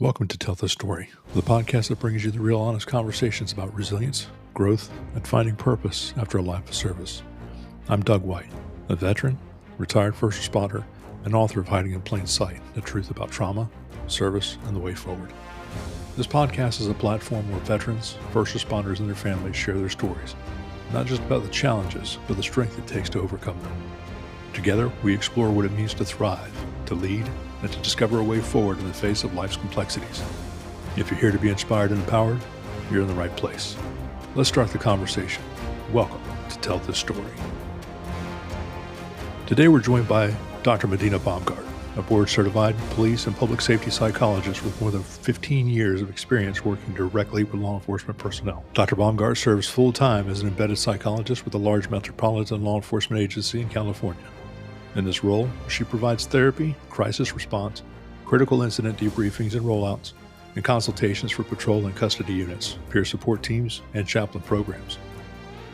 Welcome to Tell the Story, the podcast that brings you the real honest conversations about resilience, growth, and finding purpose after a life of service. I'm Doug White, a veteran, retired first responder, and author of Hiding in Plain Sight, the truth about trauma, service, and the way forward. This podcast is a platform where veterans, first responders, and their families share their stories, not just about the challenges, but the strength it takes to overcome them. Together, we explore what it means to thrive, to lead, and to discover a way forward in the face of life's complexities. If you're here to be inspired and empowered, you're in the right place. Let's start the conversation. Welcome to Tell This Story. Today we're joined by Dr. Medina Baumgart, a board-certified police and public safety psychologist with more than 15 years of experience working directly with law enforcement personnel. Dr. Baumgart serves full-time as an embedded psychologist with a large metropolitan law enforcement agency in California. In this role, she provides therapy, crisis response, critical incident debriefings and rollouts, and consultations for patrol and custody units, peer support teams, and chaplain programs.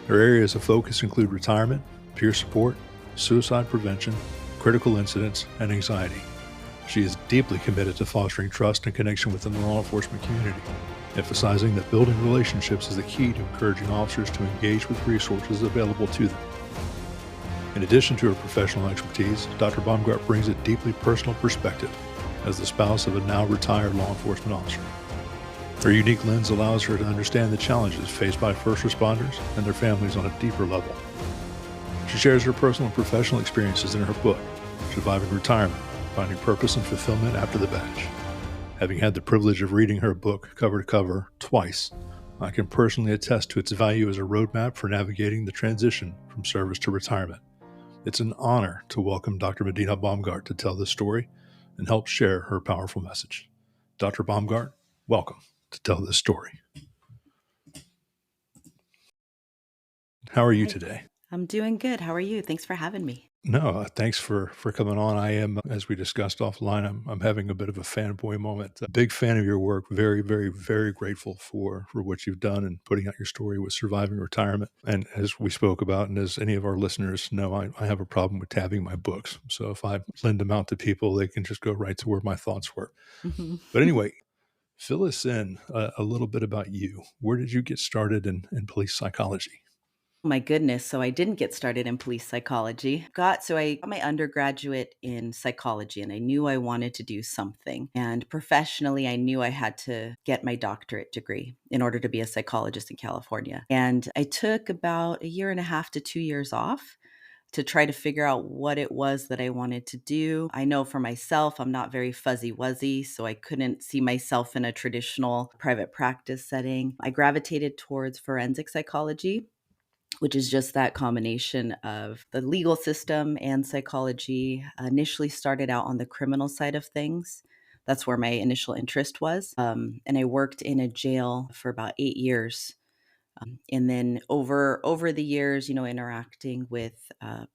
Her areas of focus include retirement, peer support, suicide prevention, critical incidents, and anxiety. She is deeply committed to fostering trust and connection within the law enforcement community, emphasizing that building relationships is the key to encouraging officers to engage with resources available to them. In addition to her professional expertise, Dr. Baumgart brings a deeply personal perspective as the spouse of a now retired law enforcement officer. Her unique lens allows her to understand the challenges faced by first responders and their families on a deeper level. She shares her personal and professional experiences in her book, Surviving Retirement, Finding Purpose and Fulfillment After the Badge. Having had the privilege of reading her book cover to cover twice, I can personally attest to its value as a roadmap for navigating the transition from service to retirement. It's an honor to welcome Dr. Medina Baumgart to tell this story and help share her powerful message. Dr. Baumgart, welcome to Tell This Story. How are you today? I'm doing good. How are you? Thanks for having me. No, thanks for coming on. I am, as we discussed offline, I'm having a bit of a fanboy moment. A big fan of your work. Very, very, very grateful for what you've done and putting out your story with surviving retirement. And as we spoke about, and as any of our listeners know, I have a problem with tabbing my books. So if I lend them out to people, they can just go right to where my thoughts were. Mm-hmm. But anyway, fill us in a little bit about you. Where did you get started in police psychology? My goodness. So I didn't get started in police psychology. I got my undergraduate in psychology and I knew I wanted to do something. And professionally, I knew I had to get my doctorate degree in order to be a psychologist in California. And I took about a year and a half to 2 years off to try to figure out what it was that I wanted to do. I know for myself, I'm not very fuzzy wuzzy, so I couldn't see myself in a traditional private practice setting. I gravitated towards forensic psychology, which is just that combination of the legal system and psychology. I initially started out on the criminal side of things. That's where my initial interest was. And I worked in a jail for about 8 years. And then over the years, interacting with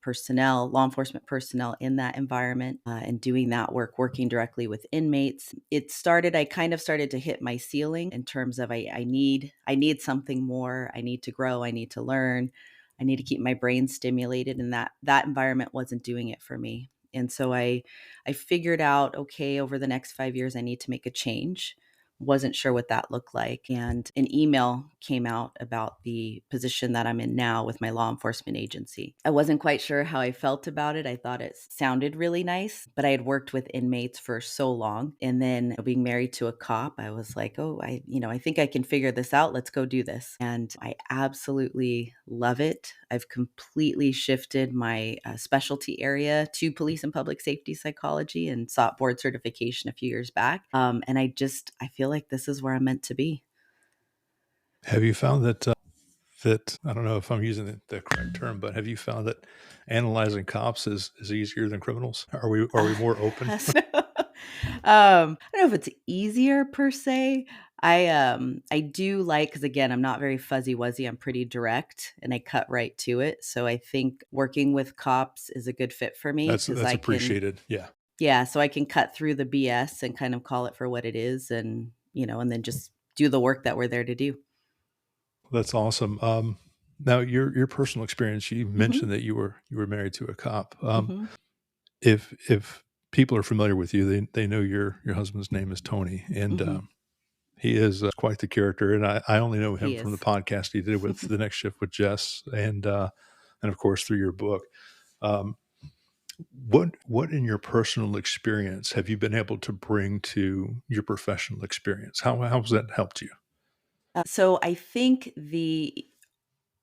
personnel, law enforcement personnel in that environment, and doing that work, working directly with inmates, I kind of started to hit my ceiling in terms of I need something more. I need to grow. I need to learn. I need to keep my brain stimulated, and that environment wasn't doing it for me. And so I figured out, okay, over the next 5 years, I need to make a change. Wasn't sure what that looked like. And an email came out about the position that I'm in now with my law enforcement agency. I wasn't quite sure how I felt about it. I thought it sounded really nice, but I had worked with inmates for so long. And then being married to a cop, I was like, oh, I think I can figure this out. Let's go do this. And I absolutely love it. I've completely shifted my specialty area to police and public safety psychology and sought board certification a few years back. And I feel like this is where I'm meant to be. Have you found that I don't know if I'm using the correct term, but have you found that analyzing cops is easier than criminals? Are we more open? I don't know if it's easier per se. I do like, because again, I'm not very fuzzy wuzzy. I'm pretty direct and I cut right to it. So I think working with cops is a good fit for me That's because I can, appreciated. yeah, so I can cut through the BS and kind of call it for what it is, and and then just do the work that we're there to do. That's awesome. Now your personal experience, you Hmm. mentioned that you were married to a cop. Hmm. If people are familiar with you, they know your husband's name is Tony, and Hmm. he is quite the character. And I only know him He from the is. podcast he did with the Next Shift with Jess, and of course through your book. Um, what in your personal experience have you been able to bring to your professional experience? How has that helped you? So I think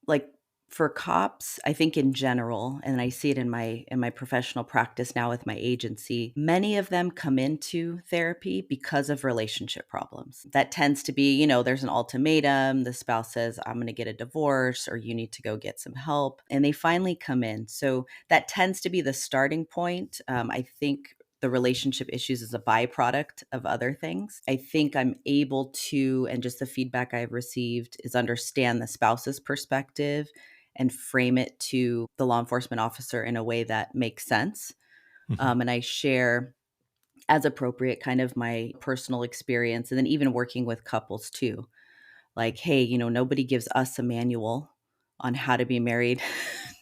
like for cops, I think in general, and I see it in my professional practice now with my agency, many of them come into therapy because of relationship problems. That tends to be, there's an ultimatum, the spouse says, I'm going to get a divorce, or you need to go get some help, and they finally come in. So that tends to be the starting point. I think the relationship issues is a byproduct of other things. I think I'm able to, and just the feedback I've received is understand the spouse's perspective and frame it to the law enforcement officer in a way that makes sense. Hmm. And I share as appropriate kind of my personal experience, and then even working with couples too. Like, hey, nobody gives us a manual on how to be married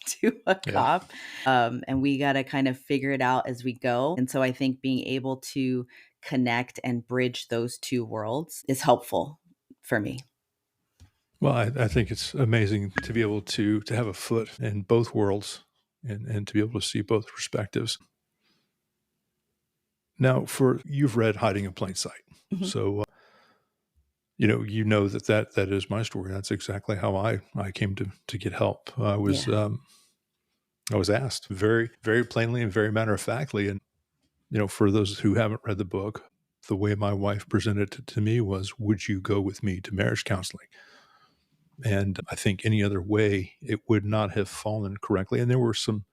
to a Yeah. cop. And we got to kind of figure it out as we go. And so I think being able to connect and bridge those two worlds is helpful for me. Well, I think it's amazing to be able to have a foot in both worlds and to be able to see both perspectives. Now, for you've read Hiding in Plain Sight, Mhm. so that is my story. That's exactly how I came to get help. Yeah. I was asked very very plainly and very matter of factly, and for those who haven't read the book, the way my wife presented it to me was, "Would you go with me to marriage counseling?" And I think any other way, it would not have fallen correctly. And there were some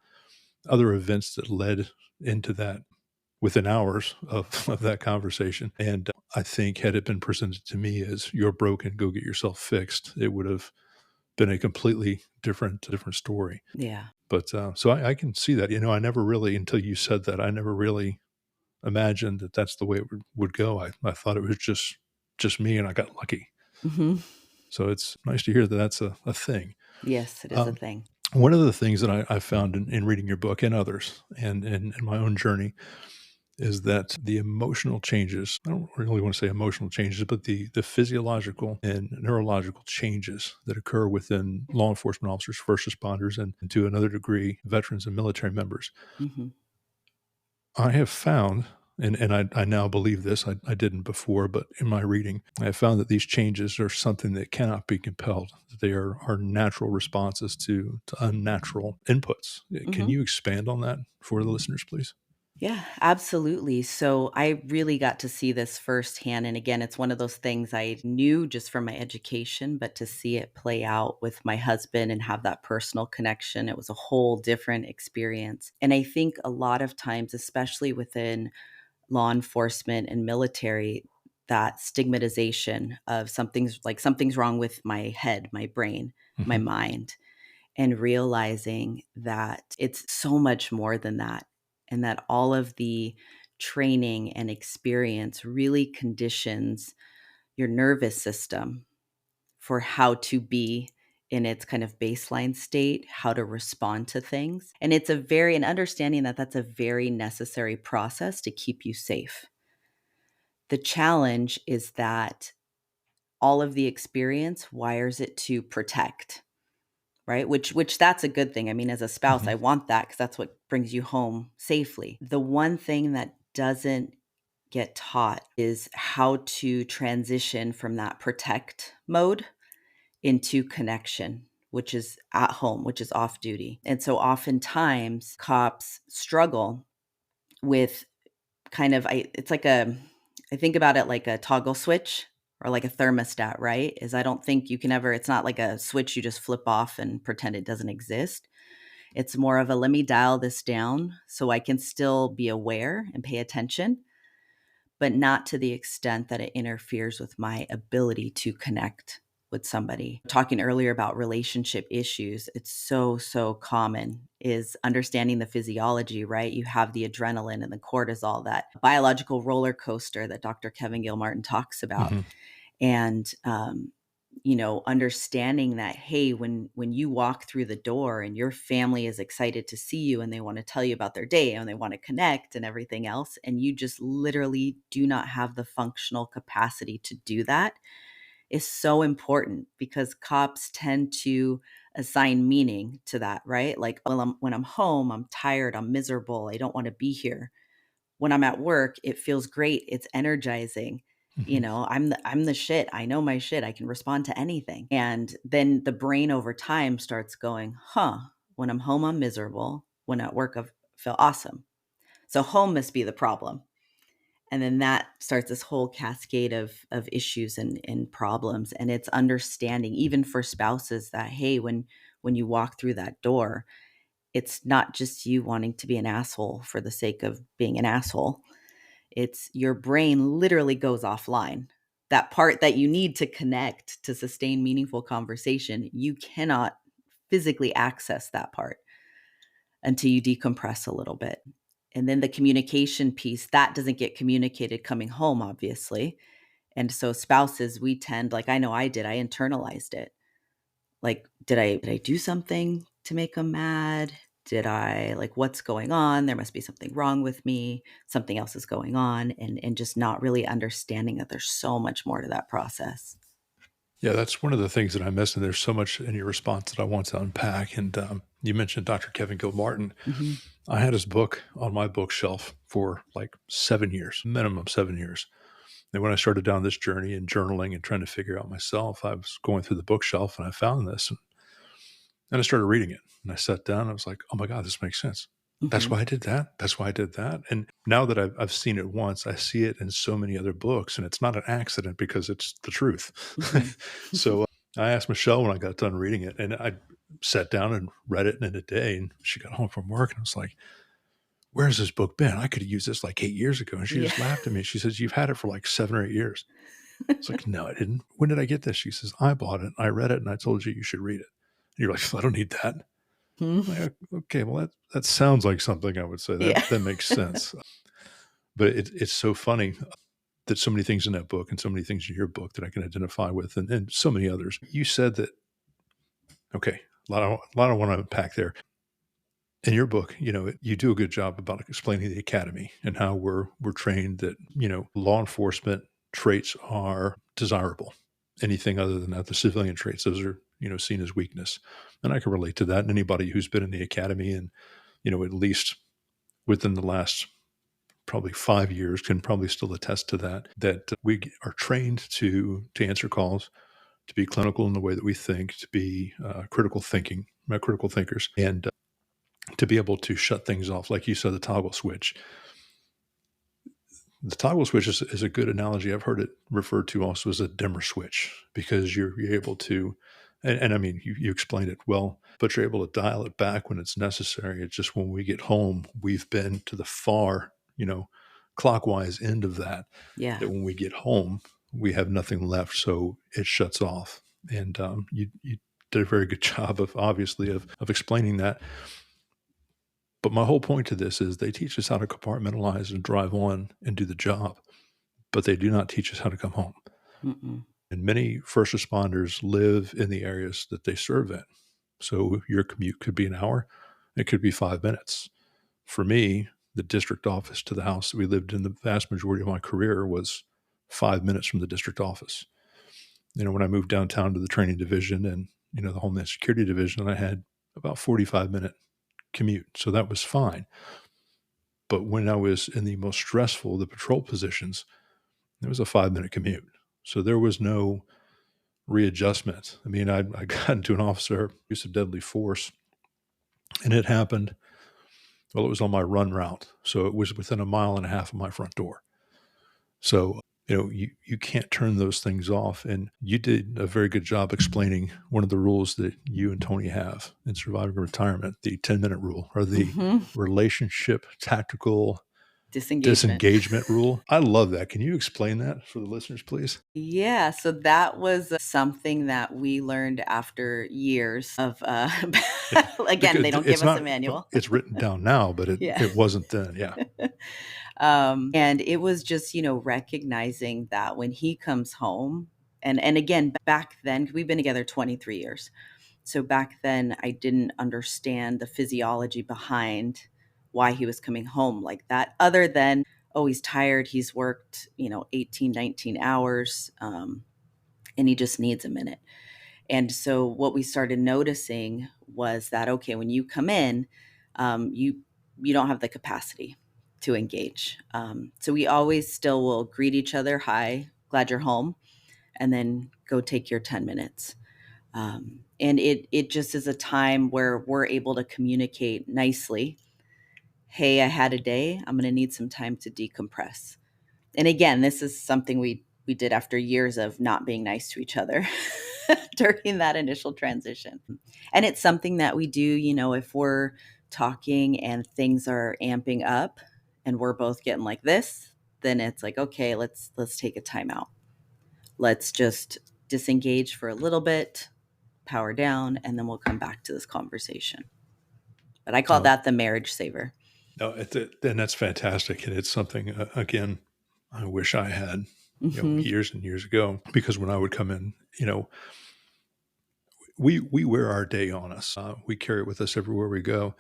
other events that led into that within hours of that conversation. And I think had it been presented to me as you're broken, go get yourself fixed, it would have been a completely different story. Yeah. But so I can see that. I never really, until you said that, I never really imagined that that's the way it would go. I thought it was just me, and I got lucky. Hmm. So it's nice to hear that that's a thing. Yes, it is a Um, thing. One of the things that I found in reading your book and others and in my own journey is that the emotional changes, I don't really want to say emotional changes, but the physiological and neurological changes that occur within law enforcement officers, first responders, and to another degree, veterans and military members. Hmm. I have found, and I now believe this, I didn't before, but in my reading, I have found that these changes are something that cannot be compelled. They are natural responses to unnatural inputs. Can Hmm. you expand on that for the listeners, please? Yeah, absolutely. So I really got to see this firsthand. And again, it's one of those things I knew just from my education, but to see it play out with my husband and have that personal connection, it was a whole different experience. And I think a lot of times, especially within law enforcement and military, that stigmatization of something's wrong with my head, my brain, my Hmm. mind, and realizing that it's so much more than that, and that all of the training and experience really conditions your nervous system for how to be in its kind of baseline state, how to respond to things. And it's an understanding that that's a very necessary process to keep you safe. The challenge is that all of the experience wires it to protect, right? Which that's a good thing. I mean, as a spouse, Hmm. I want that because that's what brings you home safely. The one thing that doesn't get taught is how to transition from that protect mode into connection, which is at home, which is off duty. And so oftentimes cops struggle with kind of it's like I think about it like a toggle switch or like a thermostat, right? Is I don't think you can ever it's not like a switch you just flip off and pretend it doesn't exist. It's more of a let me dial this down so I can still be aware and pay attention, but not to the extent that it interferes with my ability to connect with somebody. Talking earlier about relationship issues, it's so common is understanding the physiology, right? You have the adrenaline and the cortisol, that biological roller coaster that Dr. Kevin Gilmartin talks about. Hmm. And understanding that, hey, when you walk through the door and your family is excited to see you and they want to tell you about their day and they want to connect and everything else, and you just literally do not have the functional capacity to do that, is so important, because cops tend to assign meaning to that, right? Like, well, when I'm home, I'm tired, I'm miserable, I don't want to be here. When I'm at work, it feels great, it's energizing. Mhm. I'm the shit. I know my shit. I can respond to anything. And then the brain over time starts going, huh, when I'm home, I'm miserable. When at work, I feel awesome. So home must be the problem. And then that starts this whole cascade of issues and problems. And it's understanding, even for spouses, that, hey, when you walk through that door, it's not just you wanting to be an asshole for the sake of being an asshole. It's your brain literally goes offline. That part that you need to connect to sustain meaningful conversation, you cannot physically access that part until you decompress a little bit. And then the communication piece, that doesn't get communicated coming home, obviously. And so spouses, we tend, like I know I did, I internalized it. Like, did I do something to make them mad? Did I, like, what's going on? There must be something wrong with me. Something else is going on, and just not really understanding that there's so much more to that process. Yeah, that's one of the things that I missed, and there's so much in your response that I want to unpack. And you mentioned Dr. Kevin Gilmartin. Mhm. I had his book on my bookshelf for like 7 years, minimum 7 years. And when I started down this journey and journaling and trying to figure out myself, I was going through the bookshelf and I found this. And I started reading it. And I sat down and I was like, oh my God, this makes sense. That's Mhm. why I did that. That's why I did that. And now that I've seen it once, I see it in so many other books. And it's not an accident because it's the truth. Mhm. So I asked Michelle when I got done reading it, and I sat down and read it in a day. And she got home from work and I was like, where's this book been? I could have used this like 8 years ago. And she Yeah. just laughed at me. She says, you've had it for like 7 or 8 years. It's like, no, I didn't. When did I get this? She says, I bought it. I read it and I told you should read it. And you're like, I don't need that. I'm Mhm. like, okay, well, that sounds like something I would say. Yeah. That makes sense. But it's so funny that so many things in that book and so many things in your book that I can identify with, and so many others. You said that, okay, a lot I want to unpack there. In your book, you do a good job about explaining the academy and how we're trained that, law enforcement traits are desirable. Anything other than that, the civilian traits, those are, seen as weakness. And I can relate to that. And anybody who's been in the academy and, at least within the last probably 5 years can probably still attest to that we are trained to answer calls, to be clinical in the way that we think, to be critical thinkers, and to be able to shut things off. Like you said, the toggle switch. The toggle switch is a good analogy. I've heard it referred to also as a dimmer switch, because you're able to, and I mean, you explained it well, but you're able to dial it back when it's necessary. It's just when we get home, we've been to the far, clockwise end of that, Yeah. that when we get home, we have nothing left. So it shuts off. And you did a very good job of, obviously, of explaining that. But my whole point to this is they teach us how to compartmentalize and drive on and do the job, but they do not teach us how to come home. Mm-mm. And many first responders live in the areas that they serve in. So your commute could be an hour, it could be 5 minutes. For me, the district office to the house that we lived in the vast majority of my career was 5 minutes from the district office. When I moved downtown to the training division and, the Homeland Security division, I had about 45-minute commute. So that was fine. But when I was in the most stressful, the patrol positions, it was a 5-minute commute. So there was no readjustment. I mean, I got into an officer use of deadly force, and it happened, well, it was on my run route. So it was within a mile and a half of my front door. So, you can't turn those things off. And you did a very good job explaining one of the rules that you and Tony have in surviving retirement, the 10-minute rule, or the Mhm. relationship tactical Disengagement. disengagement rule. I love that. Can you explain that for the listeners, please? Yeah, so that was something that we learned after years of, Yeah, again, because they don't give it's us a not, manual. it's written down now, but it Yeah. it wasn't then. Yeah. And it was just, recognizing that when he comes home, And again, back then, we've been together 23 years. So back then, I didn't understand the physiology behind why he was coming home like that, other than, oh, he's tired. He's worked, 18, 19 hours, and he just needs a minute. And so what we started noticing was that, okay, when you come in, you don't have the capacity to engage. So we always still will greet each other, hi, glad you're home, and then go take your 10 minutes. And it just is a time where we're able to communicate nicely. Hey, I had a day. I'm going to need some time to decompress. And again, this is something we did after years of not being nice to each other during that initial transition. And it's something that we do, if we're talking and things are amping up and we're both getting like this, then it's like, okay, let's take a time out. Let's just disengage for a little bit, power down, and then we'll come back to this conversation. But I call that the marriage saver. No, and that's fantastic. And it's something, again, I wish I had, years and years ago, because when I would come in, we wear our day on us. We carry it with us everywhere we go.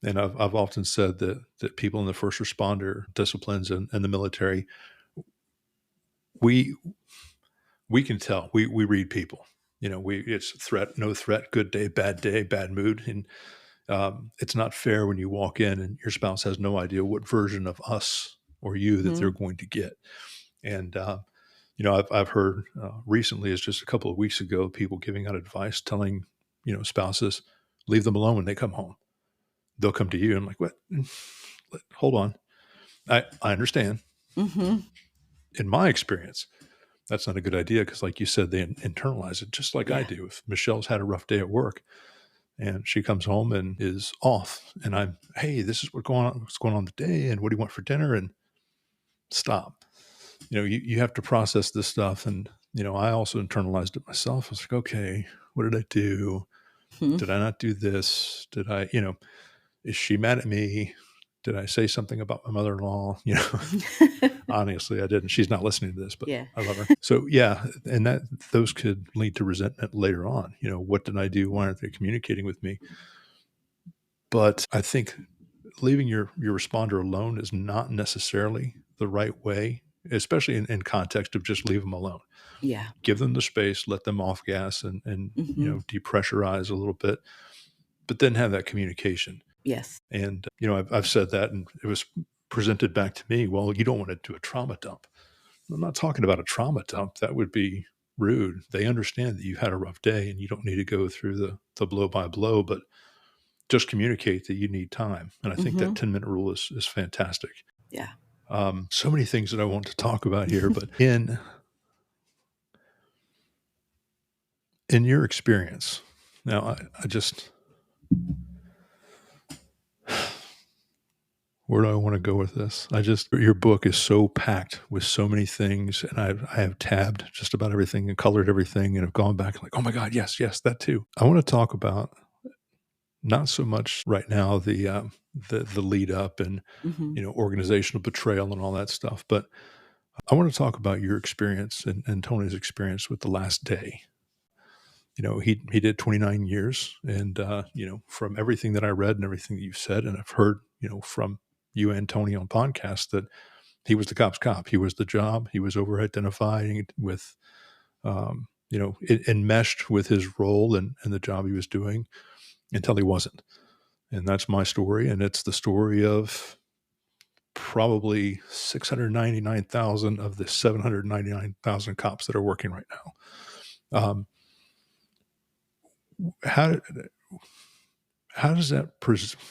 And I've often said that people in the first responder disciplines and the military, we can tell. We read people. It's threat, no threat, good day, bad mood. And it's not fair when you walk in and your spouse has no idea what version of us or you that they're going to get. And I've heard recently, as just a couple of weeks ago, people giving out advice, telling spouses, leave them alone when they come home. They'll come to you. I'm like, what? Hold on. I understand. Mm-hmm. In my experience, that's not a good idea because, like you said, they internalize it just like I do. If Michelle's had a rough day at work and she comes home and is off, and I'm, hey, this is what's going on today, and what do you want for dinner? And stop. You have to process this stuff. And, I also internalized it myself. I was like, okay, what did I do? Mm-hmm. Did I not do this? Did I, is she mad at me? Did I say something about my mother-in-law? Honestly, I didn't. She's not listening to this, but Yeah. I love her. So yeah. And those could lead to resentment later on. What did I do? Why aren't they communicating with me? But I think leaving your responder alone is not necessarily the right way, especially in context of just leave them alone. Yeah. Give them the space, let them off gas and depressurize a little bit, but then have that communication. Yes. And, I've said that, and it was presented back to me, well, you don't want to do a trauma dump. I'm not talking about a trauma dump. That would be rude. They understand that you had a rough day and you don't need to go through the blow by blow, but just communicate that you need time. And I think that 10-minute rule is fantastic. Yeah. So many things that I want to talk about here, but in your experience, now I just, where do I want to go with this? Your book is so packed with so many things, and I have tabbed just about everything and colored everything and have gone back like, oh my God, yes, that too. I want to talk about not so much right now the lead up and organizational betrayal and all that stuff, but I want to talk about your experience and Tony's experience with the last day. He did 29 years, and from everything that I read and everything that you've said, and I've heard from you and Tony on podcasts, that he was the cop's cop. He was the job. He was over identifying with enmeshed with his role and the job he was doing until he wasn't. And that's my story. And it's the story of probably 699,000 of the 799,000 cops that are working right now. How does that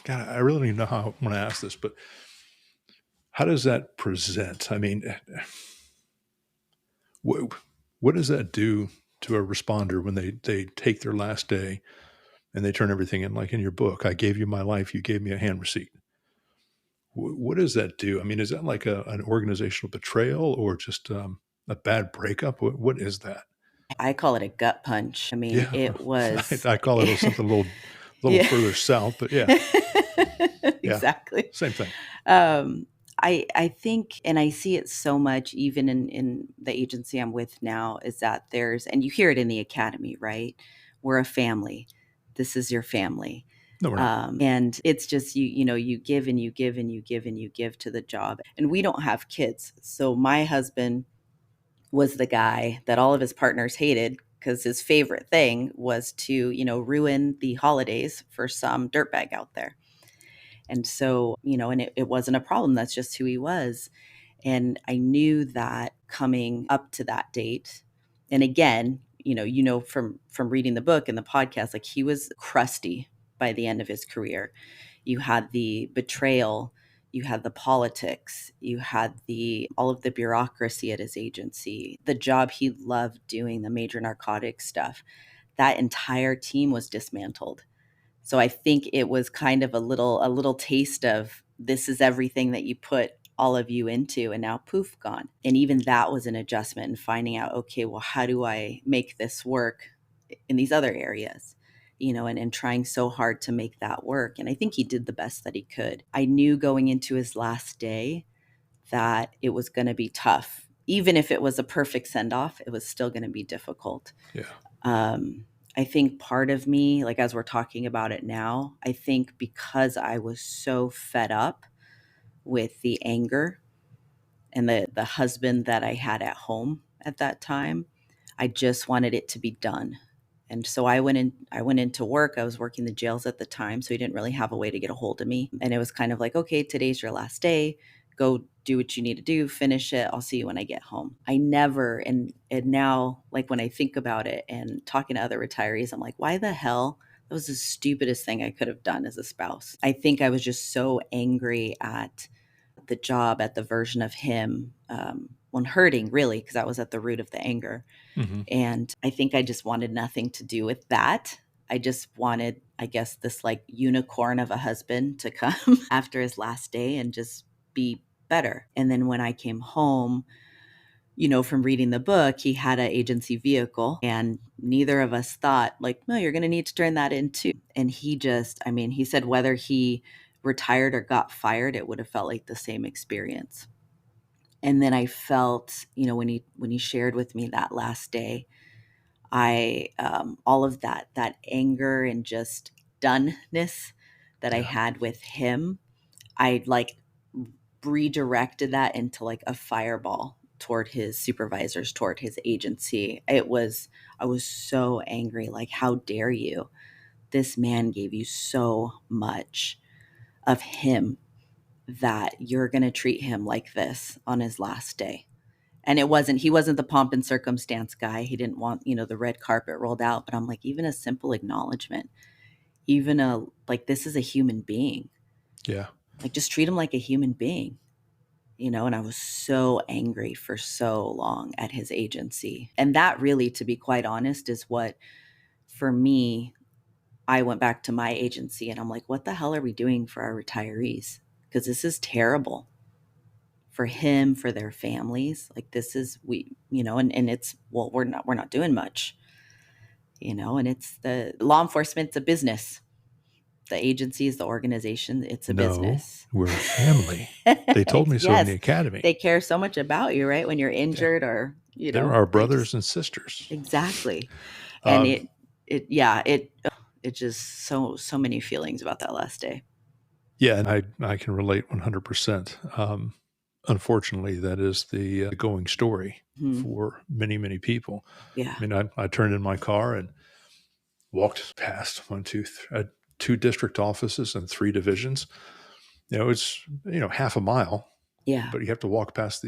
God, I really don't even know how I want to ask this, but how does that present? I mean, what does that do to a responder when they take their last day and they turn everything in? Like in your book, I gave you my life, you gave me a hand receipt. What does that do? I mean, is that like an organizational betrayal or just a bad breakup? What is that? I call it a gut punch. I mean, it was. I call it something a little further south, but yeah. Exactly. Same thing. I think, and I see it so much even in the agency I'm with now, is that and you hear it in the academy, right? We're a family. This is your family. No, we're not. And it's just, you give and you give and you give and you give to the job. And we don't have kids. So my husband was the guy that all of his partners hated because his favorite thing was to, ruin the holidays for some dirtbag out there. And so, and it wasn't a problem. That's just who he was. And I knew that coming up to that date, and again, from reading the book and the podcast, like he was crusty by the end of his career. You had the betrayal, you had the politics, you had the all of the bureaucracy at his agency, the job he loved doing, the major narcotics stuff. That entire team was dismantled. So I think it was kind of a little taste of, this is everything that you put all of you into, and now poof, gone. And even that was an adjustment, and finding out, okay, well, how do I make this work in these other areas? And trying so hard to make that work. And I think he did the best that he could. I knew going into his last day that it was going to be tough. Even if it was a perfect send off, it was still going to be difficult. Yeah. I think part of me, like as we're talking about it now, I think because I was so fed up with the anger and the husband that I had at home at that time, I just wanted it to be done. And so I went into work. I was working the jails at the time, so he didn't really have a way to get a hold of me. And it was kind of like, okay, today's your last day. Go do what you need to do, finish it. I'll see you when I get home. I never, and now, like when I think about it and talking to other retirees, I'm like, why the hell? That was the stupidest thing I could have done as a spouse. I think I was just so angry at the job, at the version of him, when hurting, really, because that was at the root of the anger. Mm-hmm. And I think I just wanted nothing to do with that. I just wanted, I guess, this like unicorn of a husband to come after his last day and just be better. And then when I came home, from reading the book, he had an agency vehicle, and neither of us thought like, no, you're going to need to turn that in too. And he said whether he retired or got fired, it would have felt like the same experience. And then I felt, when he shared with me that last day, I all of that anger and just doneness that I Yeah. had with him, I like redirected that into like a fireball toward his supervisors, toward his agency. I was so angry. Like, how dare you? This man gave you so much of him that you're going to treat him like this on his last day. And he wasn't the pomp and circumstance guy. He didn't want, the red carpet rolled out. But I'm like, even a simple acknowledgement, like, this is a human being. Yeah. Like, just treat him like a human being, and I was so angry for so long at his agency. And that really, to be quite honest, is what, for me, I went back to my agency and I'm like, what the hell are we doing for our retirees? Because this is terrible for him, for their families. Like, this is, and it's, well, we're not doing much, and it's the law enforcement's a business. The agency is the organization. It's a No, business. we're a family. They told me so in the Yes, academy. they care so much about you, right? When you're Yeah. injured, or, They're our they brothers just, and sisters. exactly. And Um, it just, so many feelings about that last day. yeah, and I can relate 100%. Unfortunately, that is the going story Mhm. for many, many people. Yeah. I mean, I turned in my car and walked past two district offices and three divisions. It's half a mile, Yeah. but you have to walk past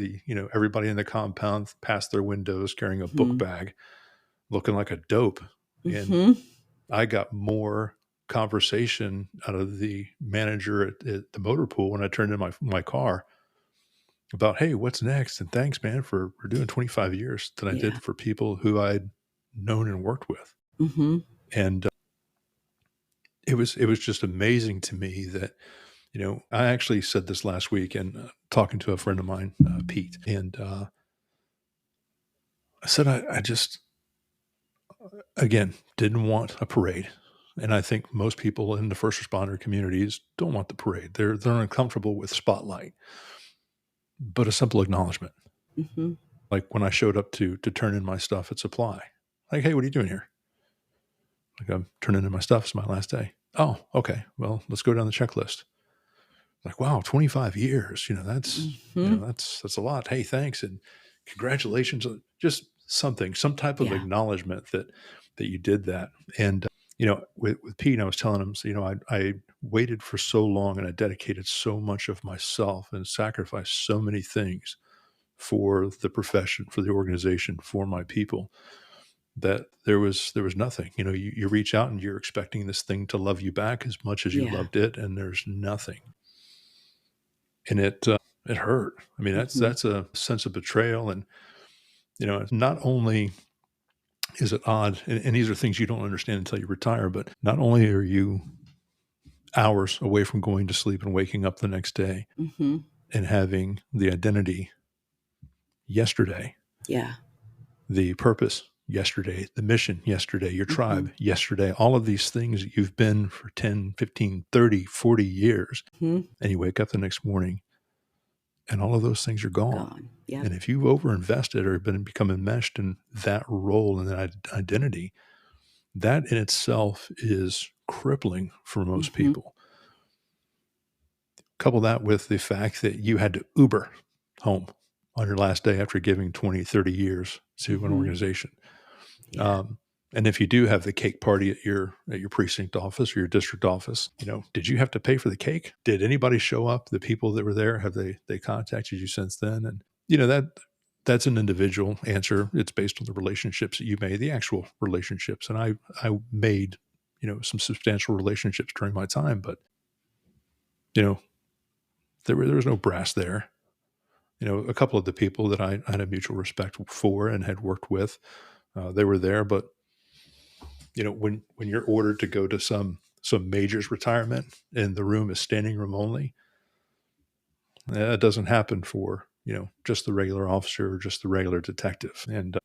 everybody in the compound, past their windows, carrying a book Hmm. bag, looking like a dope. And Hmm. I got more conversation out of the manager at the motor pool when I turned in my car about, hey, what's next? And thanks, man, for doing 25 years than I Yeah. did for people who I'd known and worked with. Hmm. And it was just amazing to me that, I actually said this last week and talking to a friend of mine, Pete, and I said, I just, again, didn't want a parade. And I think most people in the first responder communities don't want the parade. They're uncomfortable with spotlight. but a simple acknowledgement. Mhm. Like when I showed up to turn in my stuff at supply, like, hey, what are you doing here? Like, I'm turning in my stuff. It's my last day. Oh, okay. Well, let's go down the checklist. Like, wow, 25 years. Mhm. That's a lot. Hey, thanks and congratulations. Just something, some type of Yeah. acknowledgement that you did that. And with Pete, I was telling him, so, I waited for so long and I dedicated so much of myself and sacrificed so many things for the profession, for the organization, for my people, that there was nothing. You reach out and you're expecting this thing to love you back as much as you Yeah. loved it, and there's nothing. And it hurt. I mean, Mhm. that's a sense of betrayal. And not only is it odd, and these are things you don't understand until you retire, but not only are you hours away from going to sleep and waking up the next day Mhm. and having the identity yesterday, Yeah. the purpose yesterday, the mission yesterday, your tribe Mhm. yesterday, all of these things that you've been for 10, 15, 30, 40 years. Mhm. And you wake up the next morning and all of those things are gone. Gone. Yep. And if you've overinvested or become enmeshed in that role and that identity, that in itself is crippling for most Mhm. people. Couple that with the fact that you had to Uber home on your last day after giving 20, 30 years to an Mhm. organization. Yeah. Um, and if you do have the cake party at your precinct office or your district office, did you have to pay for the cake? Did anybody show up? The people that were there, have they contacted you since then? And that's an individual answer. It's based on the relationships that you made, the actual relationships. And I made some substantial relationships during my time, but you know there was no brass there. A couple of the people that I had a mutual respect for and had worked with, they were there, but when you're ordered to go to some major's retirement and the room is standing room only, that doesn't happen for just the regular officer or just the regular detective. And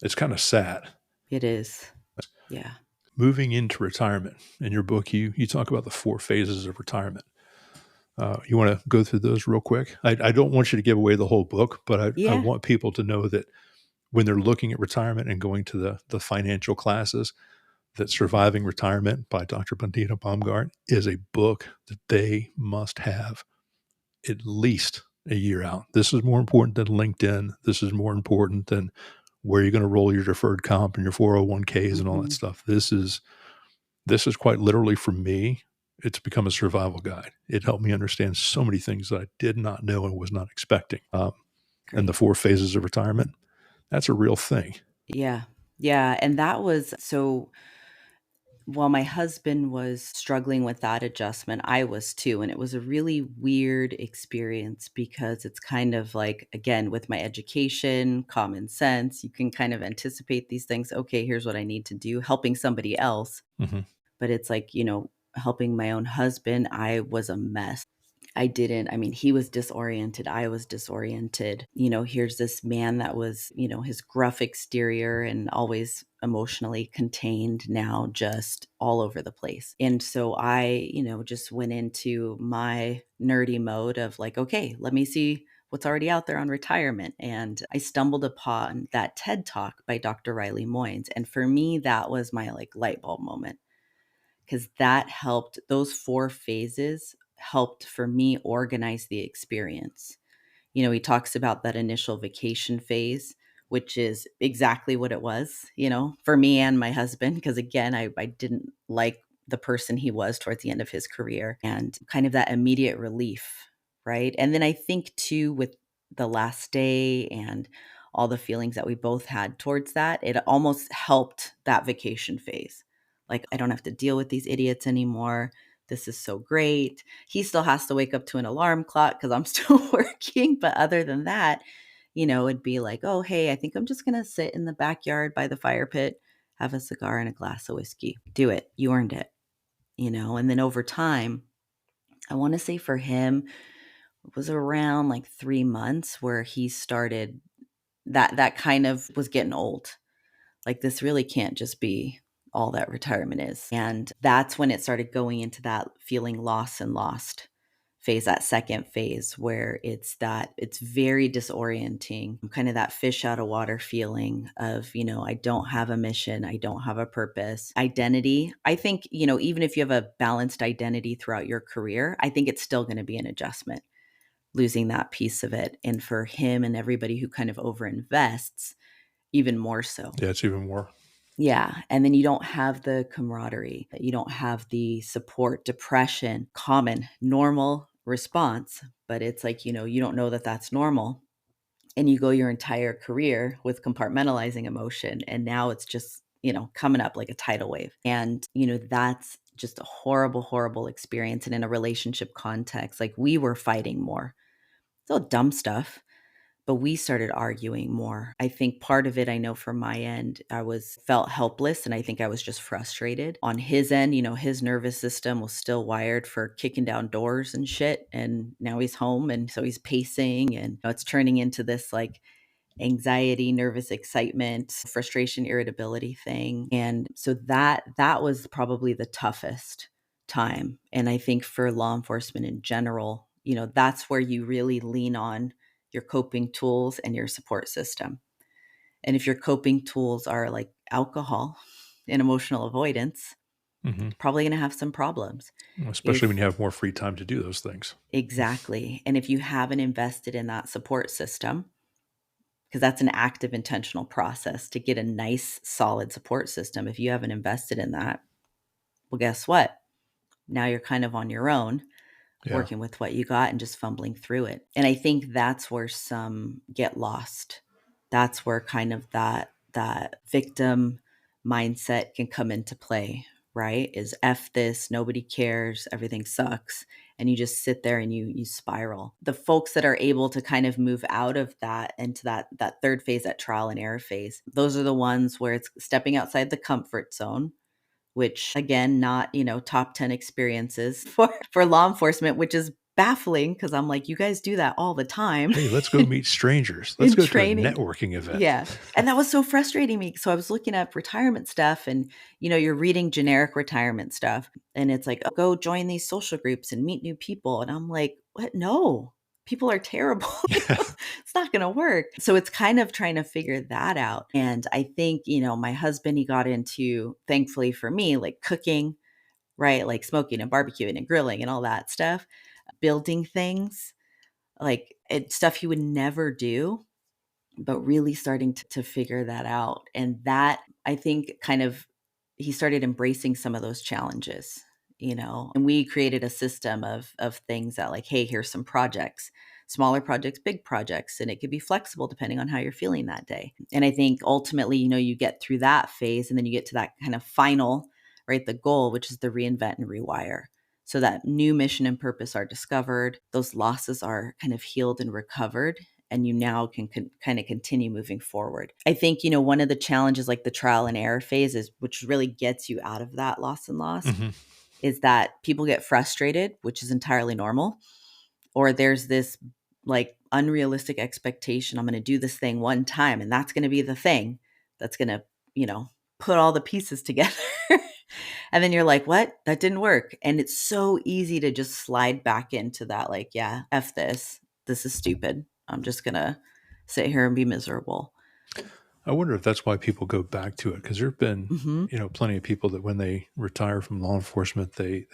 it's kind of sad. It is. Yeah. Moving into retirement, in your book you talk about the 4 phases of retirement. You want to go through those real quick? I don't want you to give away the whole book, but I Yeah. want people to know that when they're looking at retirement and going to the financial classes, that Surviving Retirement by Dr. Medina Baumgart is a book that they must have at least a year out. This is more important than LinkedIn. This is more important than where you're going to roll your deferred comp and your 401ks and all that Mhm. stuff. This is quite literally, for me, it's become a survival guide. It helped me understand so many things that I did not know and was not expecting. And the Great. 4 phases of retirement, that's a real thing. Yeah. Yeah, and that was so while my husband was struggling with that adjustment, I was too, and it was a really weird experience because it's kind of like, again, with my education, common sense, you can kind of anticipate these things. Okay, here's what I need to do, helping somebody else. Hmm. But it's like, helping my own husband, I was a mess. I mean, he was disoriented. I was disoriented. Here's this man that was, his gruff exterior and always emotionally contained, now just all over the place. And so I, just went into my nerdy mode of like, okay, let me see what's already out there on retirement. And I stumbled upon that TED Talk by Dr. Riley Moynes. And for me, that was my like light bulb moment because that helped. Those 4 phases helped for me organize the experience. He talks about that initial vacation phase, which is exactly what it was, for me and my husband. Because again, I didn't like the person he was towards the end of his career, and kind of that immediate relief. Right. And then I think too, with the last day and all the feelings that we both had towards that, it almost helped that vacation phase. Like, I don't have to deal with these idiots anymore. This is so great. He still has to wake up to an alarm clock because I'm still working. But other than that, it'd be like, oh, hey, I think I'm just going to sit in the backyard by the fire pit, have a cigar and a glass of whiskey. Do it. You earned it, And then over time, I want to say for him, it was around like 3 months where he started that kind of was getting old. Like, this really can't just be all that retirement is. And that's when it started going into that feeling lost and lost. phase, that second phase, where it's very disorienting, kind of that fish out of water feeling of, I don't have a mission, I don't have a purpose. Identity, I think, even if you have a balanced identity throughout your career, I think it's still going to be an adjustment, losing that piece of it. And for him and everybody who kind of overinvests, even more so. Yeah, it's even more. Yeah. And then you don't have the camaraderie, you don't have the support, depression, common, normal response. But it's like, you don't know that that's normal. And you go your entire career with compartmentalizing emotion. And now it's just, coming up like a tidal wave. And, that's just a horrible, horrible experience. And in a relationship context, like we were fighting more. It's all dumb stuff, but we started arguing more. I think part of it, I know from my end, felt helpless, and I think I was just frustrated. On his end, his nervous system was still wired for kicking down doors and shit, and now he's home, and so he's pacing, and it's turning into this like anxiety, nervous excitement, frustration, irritability thing. And so that was probably the toughest time. And I think for law enforcement in general, that's where you really lean on your coping tools and your support system. And if your coping tools are like alcohol and emotional avoidance, probably going to have some problems. Especially when you have more free time to do those things. Exactly. And if you haven't invested in that support system, because that's an active, intentional process to get a nice, solid support system. If you haven't invested in that, well, guess what? Now you're kind of on your own, working with what you got and just fumbling through it. And I think that's where some get lost. That's where kind of that victim mindset can come into play, right? Is F this, nobody cares, everything sucks. And you just sit there and you spiral. The folks that are able to kind of move out of that into that third phase, that trial and error phase, those are the ones where it's stepping outside the comfort zone, which again, not, top 10 experiences for law enforcement, which is baffling because I'm like, you guys do that all the time. Hey, let's go meet strangers. Let's In go training. to a networking event. Yeah. And that was so frustrating me. So I was looking up retirement stuff and, you're reading generic retirement stuff and it's like, oh, go join these social groups and meet new people. And I'm like, what? No, people are terrible. It's not going to work. So it's kind of trying to figure that out. And I think, my husband, he got into, thankfully for me, like cooking, right? Like smoking and barbecuing and grilling and all that stuff, building things, like it's stuff he would never do, but really starting to figure that out. And that, I think, kind of, he started embracing some of those challenges, and we created a system of things that like, hey, here's some projects, smaller projects, big projects, and it could be flexible depending on how you're feeling that day. And I think ultimately, you get through that phase and then you get to that kind of final, right, the goal, which is the reinvent and rewire. So that new mission and purpose are discovered, those losses are kind of healed and recovered, and you now can kind of continue moving forward. I think, one of the challenges, like the trial and error phase, is which really gets you out of that loss and loss, is that people get frustrated, which is entirely normal, or there's this like unrealistic expectation. I'm going to do this thing one time and that's going to be the thing that's going to, put all the pieces together. And then you're like, what? That didn't work. And it's so easy to just slide back into that, like, yeah, F this. This is stupid. I'm just going to sit here and be miserable. I wonder if that's why people go back to it, because there have been, plenty of people that when they retire from law enforcement, they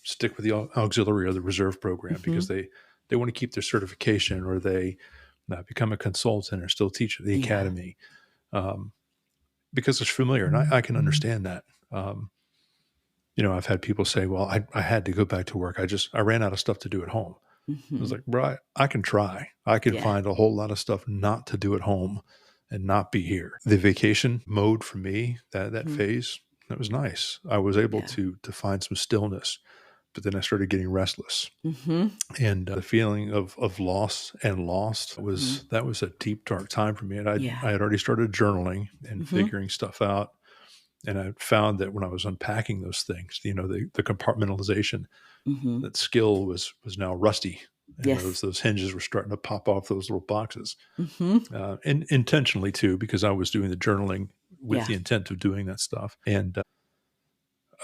stick with the auxiliary or the reserve program because they want to keep their certification, or they become a consultant or still teach at the academy because it's familiar. And I can understand that. I've had people say, well, I had to go back to work. I ran out of stuff to do at home. I was like, bro, I can try. I can find a whole lot of stuff not to do at home and not be here. The vacation mode for me, that phase, that was nice. I was able to find some stillness, but then I started getting restless. And the feeling of loss and lost that was a deep, dark time for me. And I had already started journaling and figuring stuff out. And I found that when I was unpacking those things, the compartmentalization, that skill was now rusty. And those hinges were starting to pop off those little boxes. And intentionally too, because I was doing the journaling with the intent of doing that stuff. And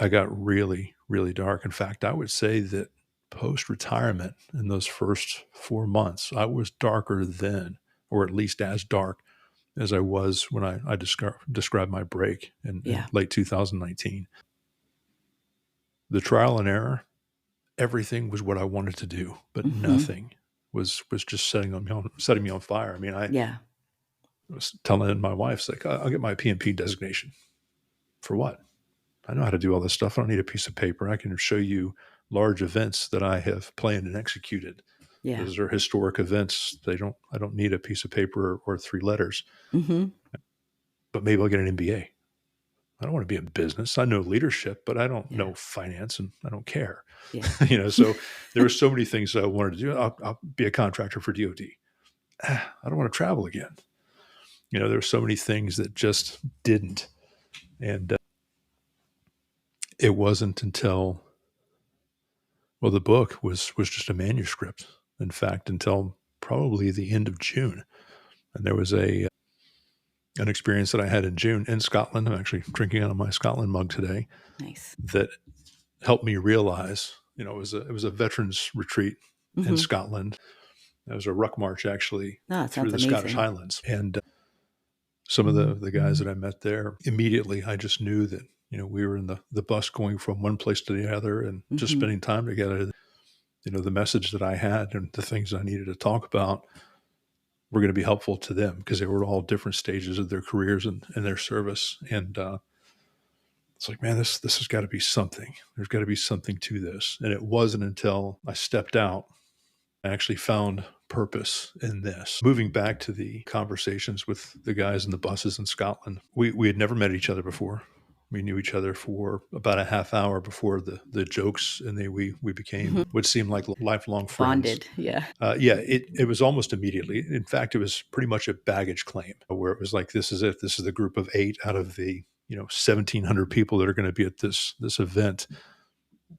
I got really, really dark. In fact, I would say that post-retirement in those first 4 months, I was darker then, or at least as dark as I was when I described my break in Yeah. late 2019. The trial and error, everything was what I wanted to do, but Mm-hmm. nothing was just setting me on fire. I mean, I Yeah. was telling my wife, it's like, I'll get my PMP designation. For what? I know how to do all this stuff. I don't need a piece of paper. I can show you large events that I have planned and executed. Yeah. Those are historic events. I don't need a piece of paper or three letters, Mm-hmm. but maybe I'll get an MBA. I don't want to be in business. I know leadership, but I don't Yeah. know finance and I don't care. Yeah. So there were so many things I wanted to do. I'll be a contractor for DOD. I don't want to travel again. There were so many things that just didn't. And it wasn't until, well, the book was just a manuscript. In fact, until probably the end of June. And there was an experience that I had in June in Scotland. I'm actually drinking out of my Scotland mug today. Nice. That helped me realize, it was a veterans retreat in Mm-hmm. Scotland. It was a ruck march actually No, it through sounds the Scottish amazing. Highlands. And some of the guys that I met there, immediately I just knew that, we were in the bus going from one place to the other and just Mm-hmm. spending time together. The message that I had and the things I needed to talk about were going to be helpful to them because they were all different stages of their careers and their service. And it's like, man, this has got to be something. There's got to be something to this. And it wasn't until I stepped out, I actually found purpose in this. Moving back to the conversations with the guys in the buses in Scotland, we had never met each other before. We knew each other for about a half hour before the jokes, and we became Mm-hmm. what seemed like lifelong friends. Bonded. Yeah. Yeah, it was almost immediately. In fact, it was pretty much a baggage claim where it was like, this is it. This is the group of 8 out of the 1,700 people that are going to be at this event.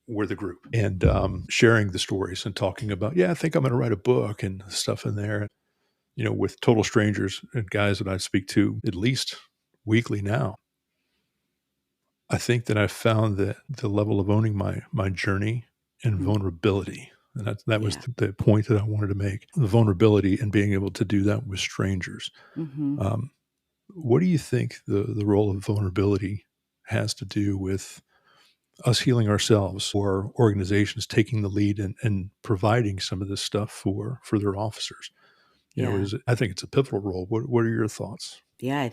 We're the group, and sharing the stories and talking about, I think I'm going to write a book and stuff in there. With total strangers and guys that I speak to at least weekly now. I think that I found that the level of owning my journey and Mm-hmm. vulnerability, and that was Yeah. the point that I wanted to make. The vulnerability and being able to do that with strangers. Mm-hmm. Um, what do you think the role of vulnerability has to do with us healing ourselves or organizations taking the lead and providing some of this stuff for their officers? Yeah. I think it's a pivotal role. What are your thoughts? Yeah.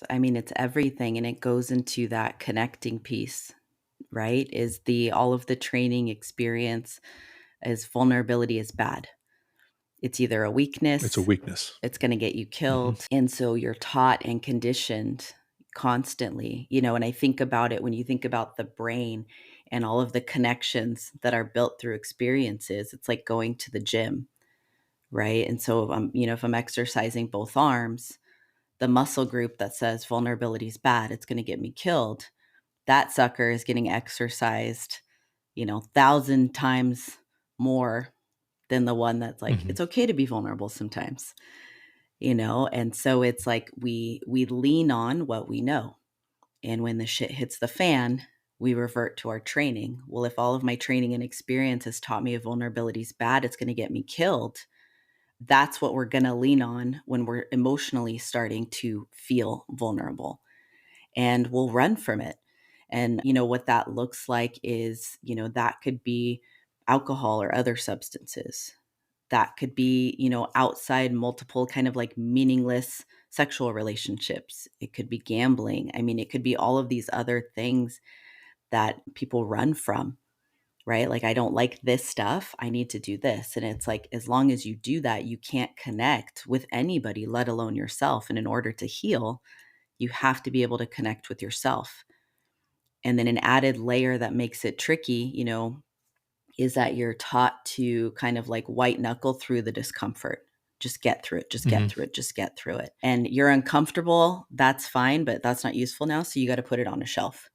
I mean, it's everything. And it goes into that connecting piece, right? Is all of the training experience as vulnerability is bad. It's either a It's a weakness, weakness. it's going to get you Hmm. killed. And so you're taught and conditioned constantly, and I think about it when you think about the brain and all of the connections that are built through experiences. It's like going to the gym, right? And so if I'm exercising both arms, the muscle group that says vulnerability is bad, it's going to get me killed. That sucker is getting exercised, 1,000 times more than the one that's like, Hmm. it's okay to be vulnerable sometimes, and so it's like we lean on what we know, and when the shit hits the fan, we revert to our training. Well, if all of my training and experience has taught me a vulnerability is bad, it's going to get me killed. That's what we're going to lean on when we're emotionally starting to feel vulnerable, and we'll run from it. And what that looks like is, that could be alcohol or other substances. That could be, outside multiple kind of like meaningless sexual relationships. It could be gambling. I mean, it could be all of these other things that people run from, right? Like, I don't like this stuff. I need to do this. And it's like, as long as you do that, you can't connect with anybody, let alone yourself. And in order to heal, you have to be able to connect with yourself. And then an added layer that makes it tricky, is that you're taught to kind of like white knuckle through the discomfort. Just get through it, just get Hmm. through it, just get through it. And you're uncomfortable, that's fine, but that's not useful now. So you got to put it on a shelf.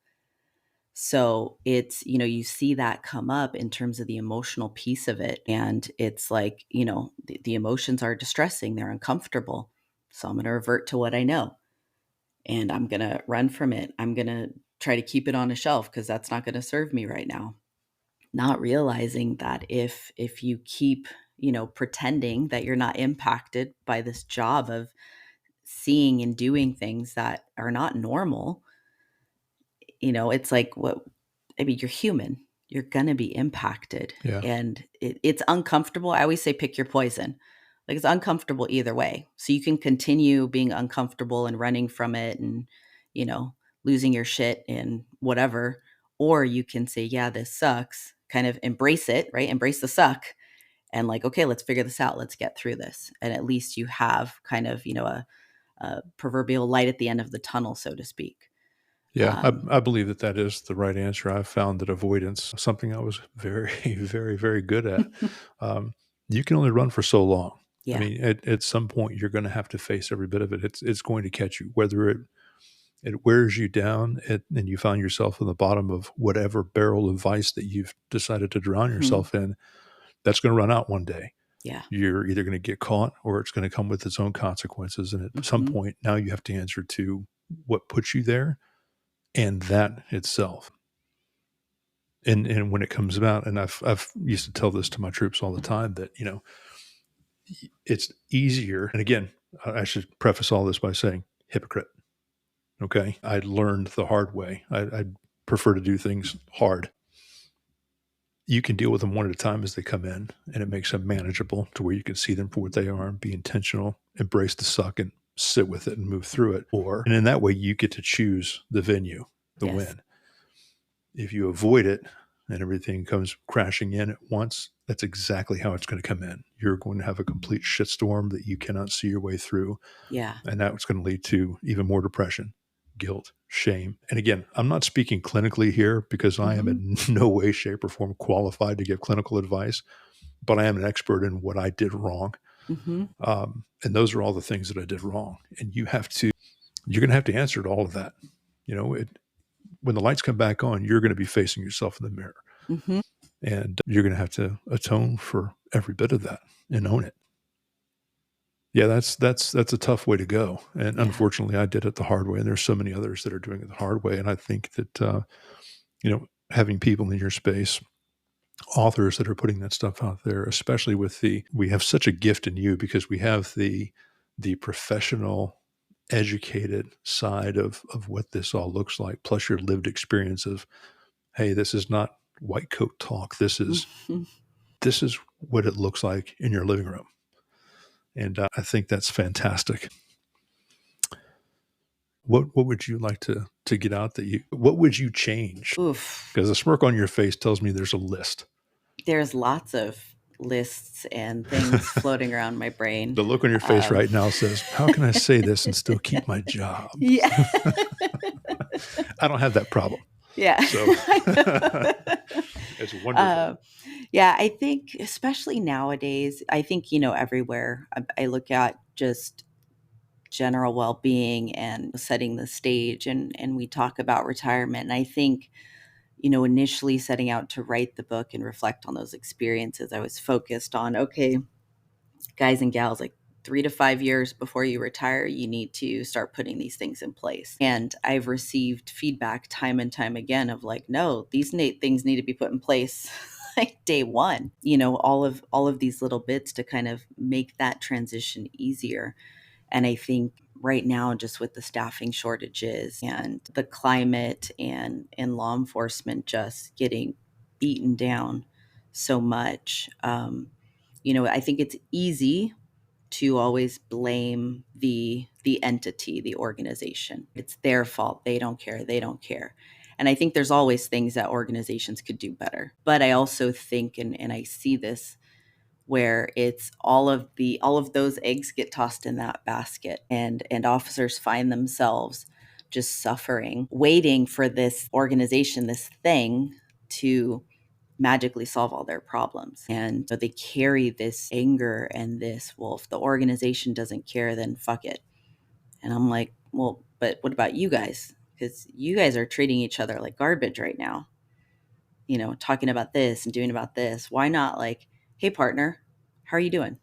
So it's, you see that come up in terms of the emotional piece of it. And it's like, the emotions are distressing, they're uncomfortable. So I'm going to revert to what I know, and I'm going to run from it. I'm going to try to keep it on a shelf because that's not going to serve me right now. not realizing that if you keep, pretending that you're not impacted by this job of seeing and doing things that are not normal, it's like, what I mean, you're human. You're gonna be impacted, Yeah. and it's uncomfortable. I always say pick your poison. Like, it's uncomfortable either way. So you can continue being uncomfortable and running from it and, you know, losing your shit and whatever. Or you can say, yeah, this sucks, kind of embrace it, right? Embrace the suck and like, okay, let's figure this out. Let's get through this. And at least you have kind of, a proverbial light at the end of the tunnel, so to speak. Yeah, Um, I believe that that is the right answer. I've found that avoidance, something I was very, very, very good at. Um, you can only run for so long. I yeah. mean, at some point, you're going to have to face every bit of it. It's going to catch you, whether it wears you down and you find yourself in the bottom of whatever barrel of vice that you've decided to drown Mhm. yourself in. That's going to run out one day. Yeah. You're either going to get caught or it's going to come with its own consequences. And at some Mhm. point, now you have to answer to what put you there and that itself. And when it comes about, and I've used to tell this to my troops all the time that it's easier. And again, I should preface all this by saying hypocrite. Okay, I learned the hard way. I prefer to do things hard. You can deal with them one at a time as they come in, and it makes them manageable to where you can see them for what they are and be intentional, embrace the suck, and sit with it and move through it. And in that way, you get to choose the venue, the Yes. win. If you avoid it and everything comes crashing in at once, that's exactly how it's going to come in. You're going to have a complete shitstorm that you cannot see your way through. Yeah. And that's going to lead to even more depression, guilt, shame. And again, I'm not speaking clinically here because I am Mhm. in no way, shape, or form qualified to give clinical advice, but I am an expert in what I did wrong. Mhm. And those are all the things that I did wrong. And you're going to have to answer to all of that. When the lights come back on, you're going to be facing yourself in the mirror. Mhm. And you're going to have to atone for every bit of that and own it. Yeah, that's a tough way to go. And Yeah. unfortunately, I did it the hard way. And there's so many others that are doing it the hard way. And I think that having people in your space, authors that are putting that stuff out there, especially we have such a gift in you because we have the professional, educated side of what this all looks like, plus your lived experience of, hey, this is not white coat talk. This is Mhm. this is what it looks like in your living room. And I think that's fantastic. What would you like to get out what would you change? Oof. Because the smirk on your face tells me there's a list. There's lots of lists and things floating around my brain. The look on your face Um, right now says, how can I say this and still keep my job? yeah. I don't have that problem. Yeah. So I know. it's wonderful. Um, yeah, I think especially nowadays, I think, everywhere I look at just general well-being and setting the stage and we talk about retirement. And I think, initially setting out to write the book and reflect on those experiences, I was focused on, okay, guys and gals, like 3 to 5 years before you retire, you need to start putting these things in place. And I've received feedback time and time again of like, no, these things need to be put in place like day one. All of these little bits to kind of make that transition easier. And I think right now, just with the staffing shortages and the climate and law enforcement just getting beaten down so much, I think it's easy to always blame the entity, the organization. It's their fault. They don't care. They don't care. And I think there's always things that organizations could do better. But I also think and I see this where it's all of those eggs get tossed in that basket and officers find themselves just suffering, waiting for this organization, this thing to magically solve all their problems. And so they carry this anger and this, well, if the organization doesn't care, then fuck it. And I'm like, well, but what about you guys? Because you guys are treating each other like garbage right now, talking about this and doing about this. Why not like, hey, partner, how are you doing?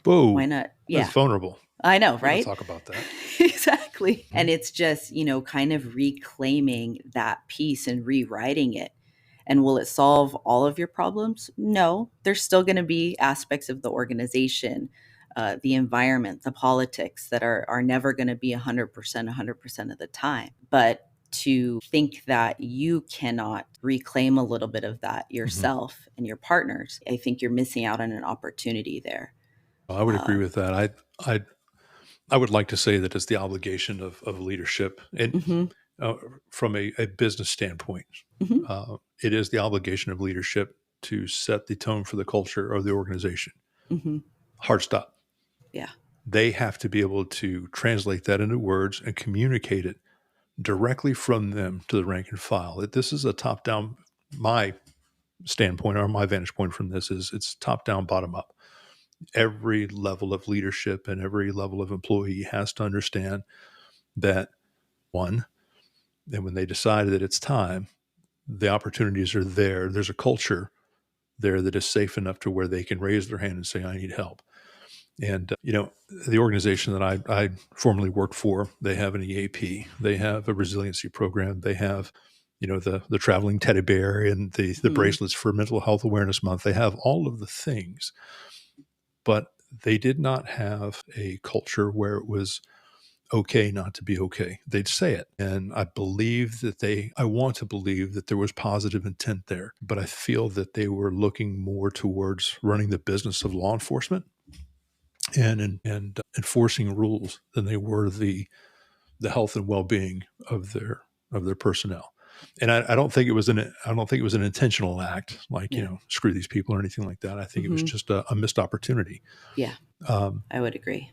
Why Whoa, not? that's Yeah, vulnerable. I know, We don't right? talk about that. Exactly. Hmm? And it's just, kind of reclaiming that piece and rewriting it. And will it solve all of your problems? No. There's still going to be aspects of the organization, the environment, the politics that are never going to be 100% of the time. But to think that you cannot reclaim a little bit of that Mhm. yourself and your partners, I think you're missing out on an opportunity there. I would agree Um, with that. I I would like to say that it's the obligation of leadership, and mhm, uh, from a business standpoint, mhm, it is the obligation of leadership to set the tone for the culture of the organization. mhm. Hard stop. Yeah. They have to be able to translate that into words and communicate it directly from them to the rank and file. This is a top down. My standpoint or my vantage point from this is it's top down, bottom up. Every level of leadership and every level of employee has to understand that one, and when they decide that it's time, the opportunities are there. There's a culture there that is safe enough to where they can raise their hand and say, I need help. And, the organization that I formerly worked for, they have an EAP, they have a resiliency program, they have, the traveling teddy bear and the Mhm. bracelets for Mental Health Awareness Month. They have all of the things, but they did not have a culture where it was okay not to be okay. They'd say it. And I want to believe that there was positive intent there, but I feel that they were looking more towards running the business of law enforcement and enforcing rules than they were the health and well-being of their personnel. And I don't think it was an intentional act, like, Yeah. screw these people or anything like that. I think it was Mhm. just a missed opportunity. Yeah, Um, I would agree.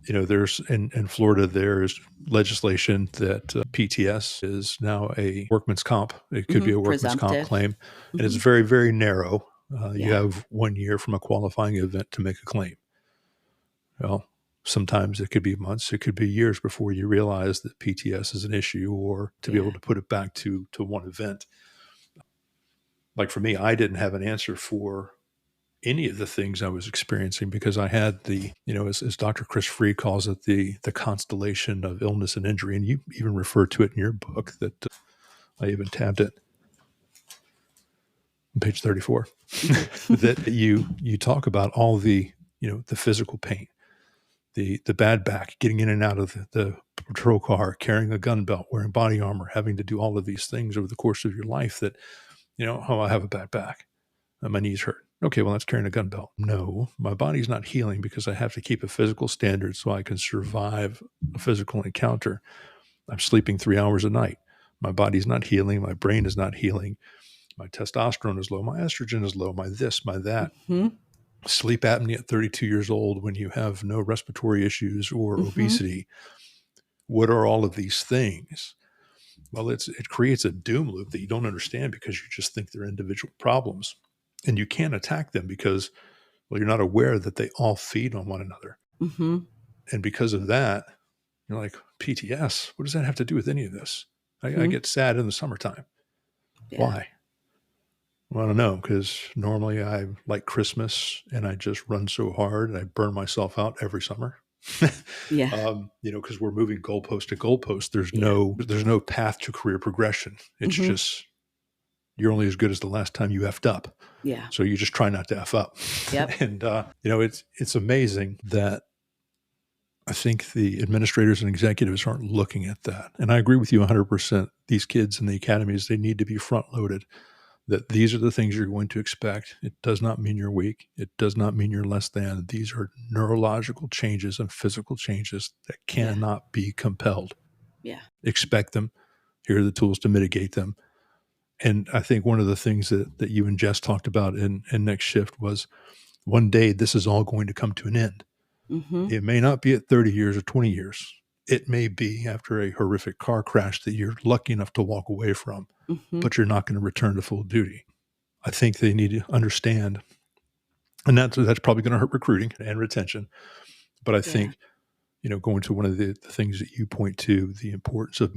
there's in Florida, there's legislation that PTS is now a workman's comp. It could be Mhm. a workman's comp Presumptive. claim, and it's Mhm. very, very narrow. You Yeah. have 1 year from a qualifying event to make a claim. Well, sometimes it could be months, it could be years before you realize that PTS is an issue, or to be Yeah. able to put it back to one event. Like for me, I didn't have an answer for any of the things I was experiencing because I had as Dr. Chris Free calls it, the constellation of illness and injury. And you even refer to it in your book that I even tabbed it on page 34, Mhm. that you talk about all the physical pain, the bad back, getting in and out of the patrol car, carrying a gun belt, wearing body armor, having to do all of these things over the course of your life that, oh, I have a bad back. My knees hurt. Okay, well, that's carrying a gun belt. No, my body's not healing because I have to keep a physical standard so I can survive a physical encounter. I'm sleeping 3 hours a night. My body's not healing. My brain is not healing. My testosterone is low. My estrogen is low. My this, my that. Mhm. Sleep apnea at 32 years old when you have no respiratory issues or Mhm. obesity. What are all of these things? Well, it creates a doom loop that you don't understand because you just think they're individual problems. And you can't attack them because, well, you're not aware that they all feed on one another. Mhm. And because of that, you're like, PTS, what does that have to do with any of this? I Mhm. get sad in the summertime. Yeah. Why? Well, I don't know, because normally I like Christmas and I just run so hard and I burn myself out every summer. Yeah. Because we're moving goalpost to goalpost. Yeah. There's no path to career progression. It's Mhm. just you're only as good as the last time you effed up. Yeah. So you just try not to F up. Yep. And it's amazing that I think the administrators and executives aren't looking at that. And I agree with you 100%. These kids in the academies, they need to be front loaded, that these are the things you're going to expect. It does not mean you're weak. It does not mean you're less than. These are neurological changes and physical changes that Yeah. cannot be compelled. Yeah. Expect them. Here are the tools to mitigate them. And I think one of the things that you and Jess talked about in Next Shift was one day this is all going to come to an end. Mhm. It may not be at 30 years or 20 years. It may be after a horrific car crash that you're lucky enough to walk away from, Mhm. but you're not going to return to full duty. I think they need to understand, and that's probably going to hurt recruiting and retention. But I Yeah. think, going to one of the things that you point to, the importance of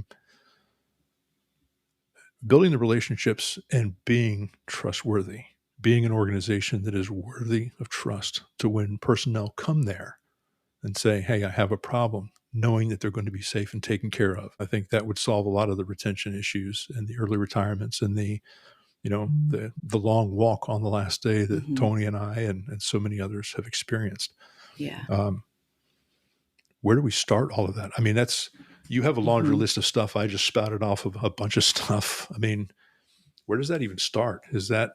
building the relationships and being trustworthy, being an organization that is worthy of trust to when personnel come there and say, hey, I have a problem, knowing that they're going to be safe and taken care of. I think that would solve a lot of the retention issues and the early retirements and the the long walk on the last day that Mm-hmm. Tony and I and so many others have experienced. Yeah. Where do we start all of that? I mean, you have a laundry Mm-hmm. list of stuff. I just spouted off of a bunch of stuff. I mean, where does that even start? Is that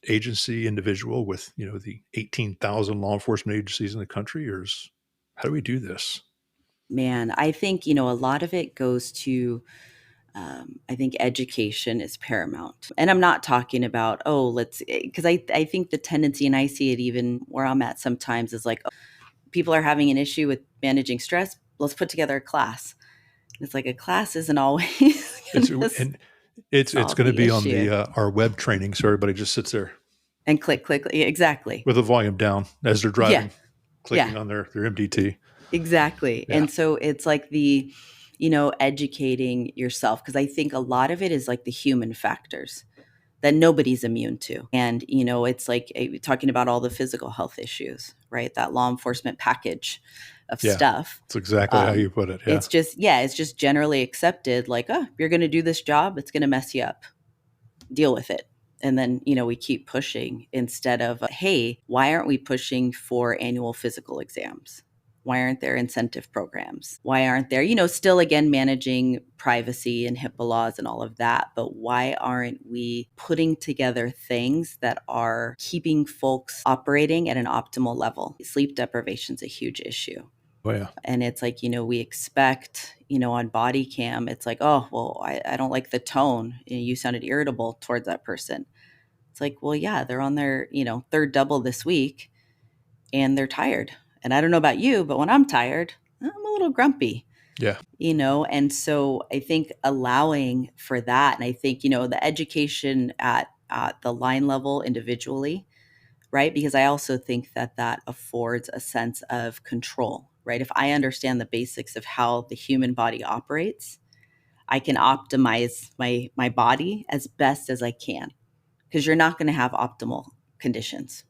agency individual with, the 18,000 law enforcement agencies in the country, or how do we do this? Man, I think, a lot of it goes to, I think education is paramount. And I'm not talking about, because I think the tendency, and I see it even where I'm at sometimes, is like, oh, people are having an issue with managing stress. Let's put together a class. It's like a class isn't always It's going to and it's solve going to the be on issue. the our web training, so everybody just sits there And click, click. Yeah, exactly. with the volume down as they're Yeah. driving, Yeah. clicking on their MDT. Exactly. Yeah, And so it's like educating yourself, because I think a lot of it is like the human factors that nobody's immune to. And, it's like talking about all the physical health issues, right? That law enforcement package of yeah, stuff. that's exactly how you put it. Yeah, It's just generally accepted, like, oh, you're going to do this job, it's going to mess you up, deal with it. And then, we keep pushing instead of, hey, why aren't we pushing for annual physical exams? Why aren't there incentive programs? Why aren't there, still again managing privacy and HIPAA laws and all of that? But why aren't we putting together things that are keeping folks operating at an optimal level? Sleep deprivation is a huge issue. oh yeah, And it's like, we expect, on body cam, it's like, oh, well, I don't like the tone. You sounded irritable towards that person. It's like, well, yeah, they're on their, third double this week and they're tired. And I don't know about you, but when I'm tired, I'm a little grumpy, yeah. and so I think allowing for that. And I think, the education at the line level individually, right? Because I also think that that affords a sense of control, right? If I understand the basics of how the human body operates, I can optimize my body as best as I can, because you're not going to have optimal conditions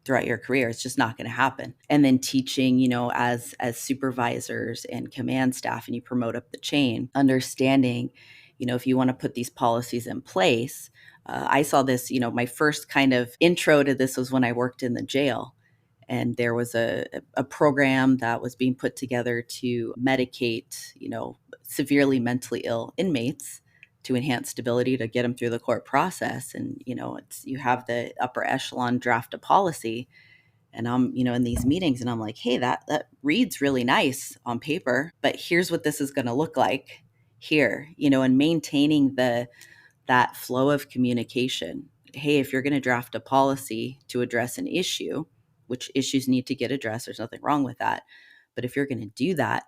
throughout your career. It's just not going to happen. And then teaching, as supervisors and command staff, and you promote up the chain, understanding, if you want to put these policies in place. I saw this, my first kind of intro to this was when I worked in the jail. And there was a program that was being put together to medicate, severely mentally ill inmates to enhance stability, to get them through the court process. And, you have the upper echelon draft a policy. And I'm, in these meetings and I'm like, hey, that reads really nice on paper, but here's what this is going to look like here, and maintaining that flow of communication. Hey, if you're going to draft a policy to address an issue, which issues need to get addressed, there's nothing wrong with that. But if you're going to do that,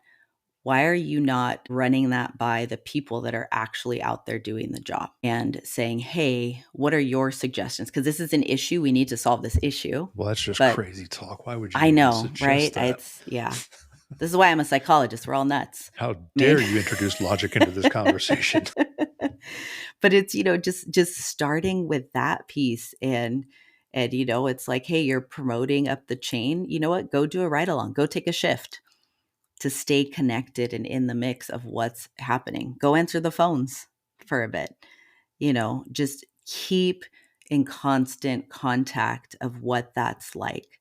why are you not running that by the people that are actually out there doing the job and saying, hey, what are your suggestions? Because this is an issue. We need to solve this issue. Well, that's just But crazy talk. Why would you I even know, right? suggest that? Yeah. This is why I'm a psychologist. We're all nuts. How I mean, dare you introduce logic into this conversation? but it's, just starting with that piece, and it's like, hey, you're promoting up the chain. You know what? Go do a ride along. Go take a shift to stay connected and in the mix of what's happening. Go answer the phones for a bit. Just keep in constant contact of what that's like,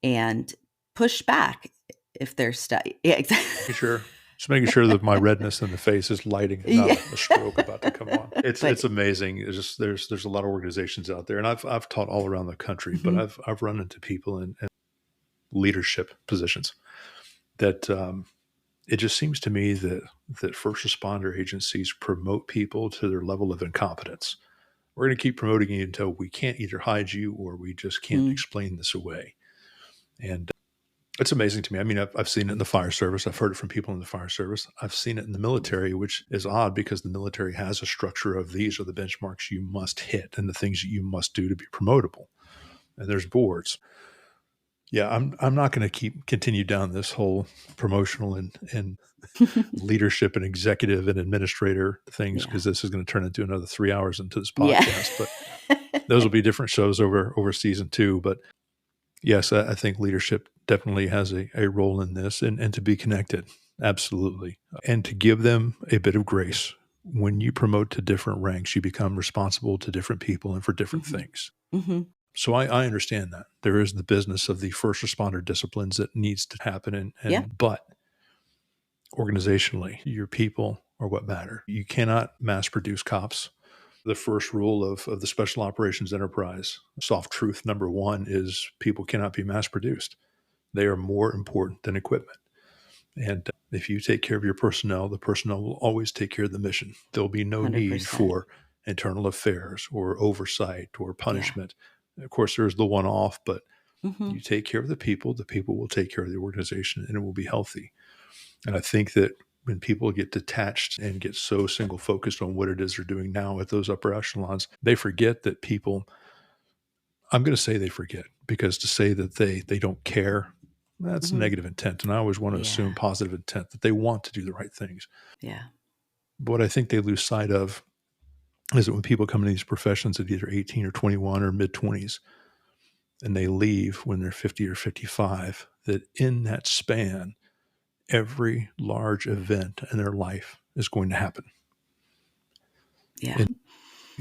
and push back if there's stuff. Yeah, exactly. Sure. Just making sure that my redness in the face is lighting and not Yeah. a stroke about to come on. It's But amazing. It's just there's a lot of organizations out there, and I've taught all around the country, but mhm, I've run into people in leadership positions that it just seems to me that first responder agencies promote people to their level of incompetence. We're going to keep promoting you until we can't either hide you or we just can't mm, explain this away. And it's amazing to me. I mean, I've seen it in the fire service. I've heard it from people in the fire service. I've seen it in the military, which is odd because the military has a structure of these are the benchmarks you must hit and the things that you must do to be promotable. And there's boards. Yeah, I'm not going to continue down this whole promotional and leadership and executive and administrator things yeah. because this is going to turn into another 3 hours into this Yeah. podcast. But those will be different shows over season 2. But yes, I think leadership definitely has a role in this and to be connected. Absolutely. And to give them a bit of grace when you promote to different ranks, you become responsible to different people and for different Mhm. things. Mhm. So I understand that. There is the business of the first responder disciplines that needs to happen. Yeah. But organizationally, your people are what matter. You cannot mass produce cops. The first rule of the special operations enterprise, soft truth number one, is people cannot be mass produced. They are more important than equipment. And if you take care of your personnel, the personnel will always take care of the mission. There'll be no need 100%. for internal affairs or oversight or Yeah. punishment. Of course, there's the one off, but you Mhm. take care of the people will take care of the organization, and it will be healthy. And I think that when people get detached and get so single focused on what it is they're doing now at those upper echelons, they forget that people, I'm going to say they forget, because to say that they don't care, that's Mhm. negative intent. And I always want to assume Yeah. positive intent, that they want to do the right things. Yeah. But what I think they lose sight of is that when people come into these professions at either 18 or 21 or mid 20s, and they leave when they're 50 or 55, that in that span, every large event in their life is going to happen. Yeah. And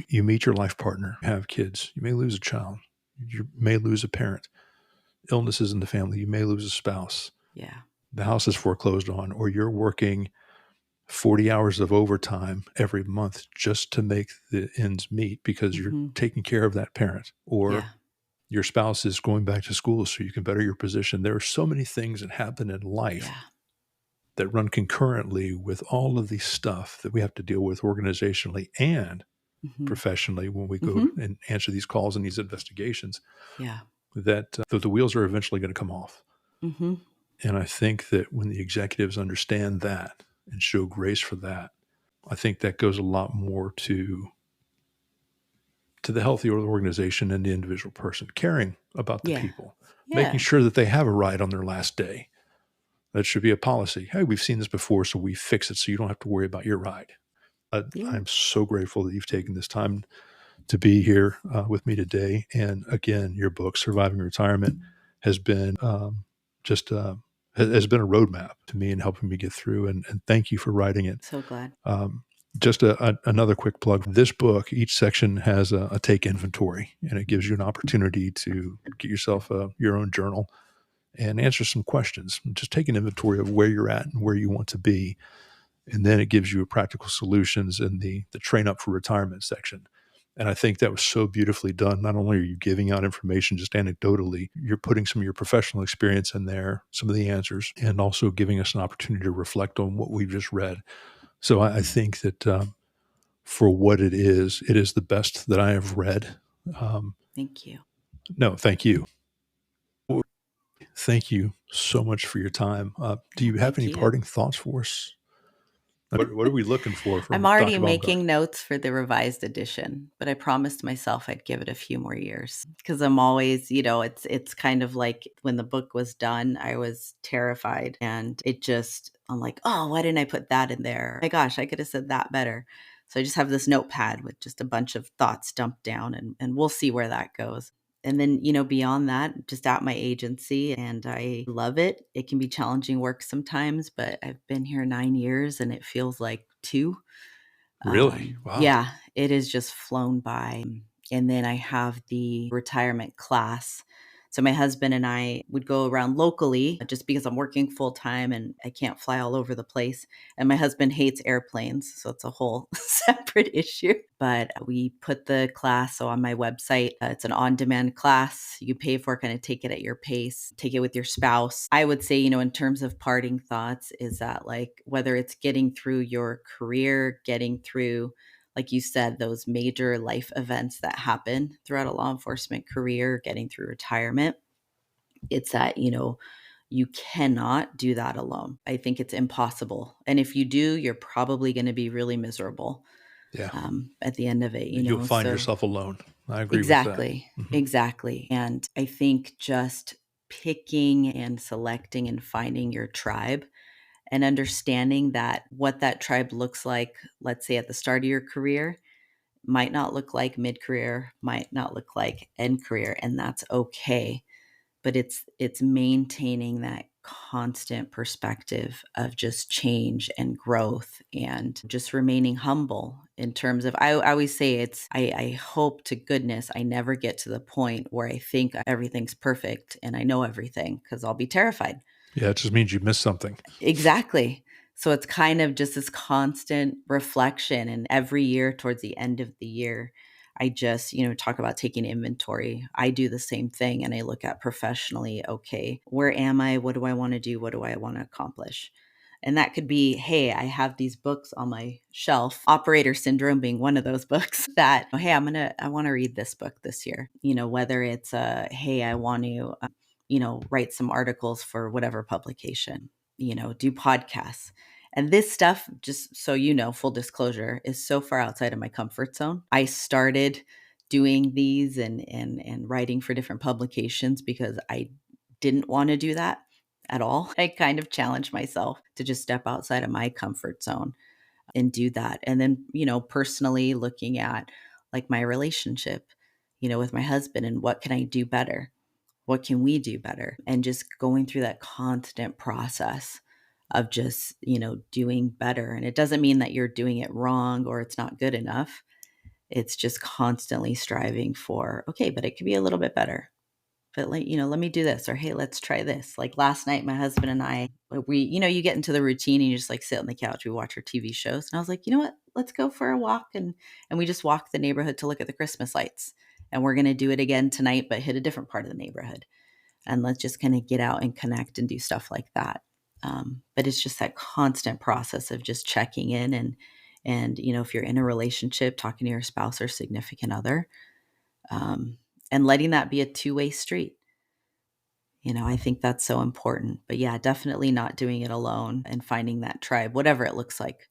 you meet your life partner, have kids, you may lose a child, you may lose a parent, illnesses in the family, you may lose a spouse, Yeah. the house is foreclosed on, or you're working 40 hours of overtime every month just to make the ends meet because you're Mhm. taking care of that parent, or Yeah. your spouse is going back to school so you can better your position. There are so many things that happen in life Yeah. that run concurrently with all of the stuff that we have to deal with organizationally and Mhm. professionally when we go Mhm. and answer these calls and these investigations, Yeah. that the wheels are eventually going to come off. Mhm. And I think that when the executives understand that and show grace for that, I think that goes a lot more to the healthy organization and the individual person, caring about the Yeah. people, making Yeah. sure that they have a ride on their last day. That should be a policy. Hey, we've seen this before, so we fix it so you don't have to worry about your ride. Yeah. I'm so grateful that you've taken this time to be here with me today. And again, your book, Surviving Retirement, has been just has been a roadmap to me in helping me get through. And thank you for writing it. So glad. Um, just another quick plug. This book, each section has a take inventory, and it gives you an opportunity to get yourself your own journal and answer some questions. Just take an inventory of where you're at and where you want to be. And then it gives you practical solutions in the train up for retirement section. And I think that was so beautifully done. Not only are you giving out information just anecdotally, you're putting some of your professional experience in there, some of the answers, and also giving us an opportunity to reflect on what we've just read. So I think that for what it is the best that I have read. Um, Thank you. no, thank you. Thank you so much for your time. Do Yeah, you have thank any you. parting thoughts for us? What are we looking for I'm from already Dr. Baumgart? making notes for the revised edition, but I promised myself I'd give it a few more years because I'm always, it's kind of like when the book was done, I was terrified and I'm like, oh, why didn't I put that in there? My gosh, I could have said that better. So I just have this notepad with just a bunch of thoughts dumped down and we'll see where that goes. And then, beyond that, just at my agency, and I love it. It can be challenging work sometimes, but I've been here 9 years and it feels like two. Really? Wow. Yeah, it has just flown by. And then I have the retirement class. So my husband and I would go around locally just because I'm working full time and I can't fly all over the place. And my husband hates airplanes, so it's a whole separate issue. But we put the class on my website. It's an on-demand class. You pay for it, kind of take it at your pace, take it with your spouse. I would say, in terms of parting thoughts, is that like whether it's getting through your career, getting through, like you said, those major life events that happen throughout a law enforcement career, getting through retirement, it's that, you cannot do that alone. I think it's impossible. And if you do, you're probably going to be really miserable Yeah. at the end of it, You'll find So yourself alone. I agree with that. exactly, Mhm. exactly. And I think just picking and selecting and finding your tribe and understanding that what that tribe looks like, let's say at the start of your career, might not look like mid-career, might not look like end career, and that's okay. But it's maintaining that constant perspective of just change and growth and just remaining humble in terms of, I always say I hope to goodness I never get to the point where I think everything's perfect and I know everything, because I'll be terrified. Yeah, it just means you missed something. Exactly. So it's kind of just this constant reflection. And every year towards the end of the year, I just, talk about taking inventory. I do the same thing and I look at professionally, okay, where am I? What do I want to do? What do I want to accomplish? And that could be, hey, I have these books on my shelf, Operator Syndrome being one of those books that, hey, I want to read this book this year. Whether it's, hey, I want to, write some articles for whatever publication, do podcasts. And this stuff, just so full disclosure, is so far outside of my comfort zone. I started doing these and writing for different publications because I didn't want to do that at all. I kind of challenged myself to just step outside of my comfort zone and do that. And then, personally looking at like my relationship, with my husband, and what can I do better? What can we do better? And just going through that constant process of just, doing better. And it doesn't mean that you're doing it wrong or it's not good enough. It's just constantly striving for, okay, but it could be a little bit better. But let me do this, or hey, let's try this. Like last night, my husband and I, you get into the routine and you just like sit on the couch, we watch our TV shows. And I was like, you know what? Let's go for a walk. And we just walked the neighborhood to look at the Christmas lights. And we're going to do it again tonight, but hit a different part of the neighborhood. And let's just kind of get out and connect and do stuff like that. But it's just that constant process of just checking in and if you're in a relationship, talking to your spouse or significant other, and letting that be a two-way street. I think that's so important. But yeah, definitely not doing it alone and finding that tribe, whatever it looks like.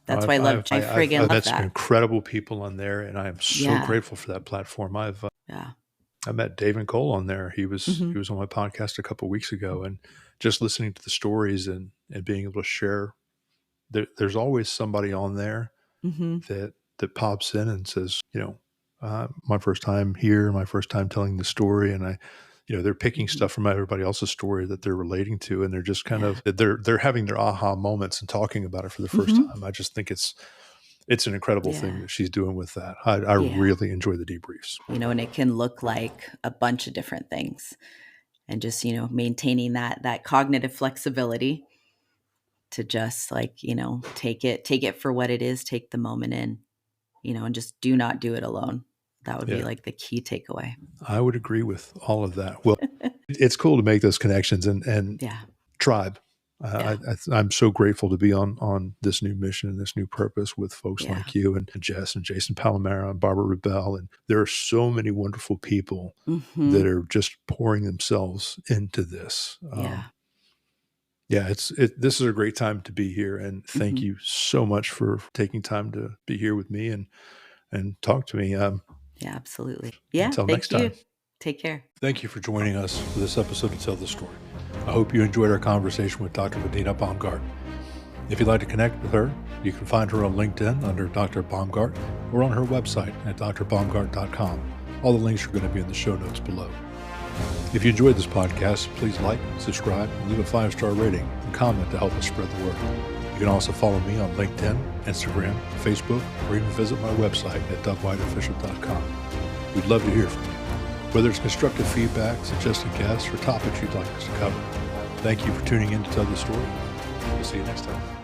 That's why I friggin' love met that. some incredible people on there, and I am so grateful for that platform. I met David Cole on there. He was on my podcast a couple of weeks ago, and just listening to the stories and being able to share. There's always somebody on there that pops in and says, my first time here, my first time telling the story, and they're picking stuff from everybody else's story that they're relating to, and they're just kind of they're having their aha moments and talking about it for the first time. I just think it's an incredible thing that she's doing with that. I really enjoy the debriefs. And it can look like a bunch of different things, and just maintaining that cognitive flexibility to just like take it for what it is, take the moment in, and just do not do it alone. That would be like the key takeaway. I would agree with all of that. Well, it's cool to make those connections and tribe. I'm so grateful to be on this new mission and this new purpose with folks like you and Jess and Jason Palomera and Barbara Rubel. And there are so many wonderful people that are just pouring themselves into this. This is a great time to be here. And thank you so much for taking time to be here with me and talk to me. Yeah, absolutely. Yeah. Until next time. Take care. Thank you for joining us for this episode of Tell the Story. I hope you enjoyed our conversation with Dr. Medina Baumgart. If you'd like to connect with her, you can find her on LinkedIn under Dr. Baumgart or on her website at drbaumgart.com. All the links are going to be in the show notes below. If you enjoyed this podcast, please like, subscribe, and leave a 5-star rating and comment to help us spread the word. You can also follow me on LinkedIn, Instagram, Facebook, or even visit my website at dougwhiteofficial.com. We'd love to hear from you, whether it's constructive feedback, suggested guests, or topics you'd like us to cover. Thank you for tuning in to Tell the Story. We'll see you next time.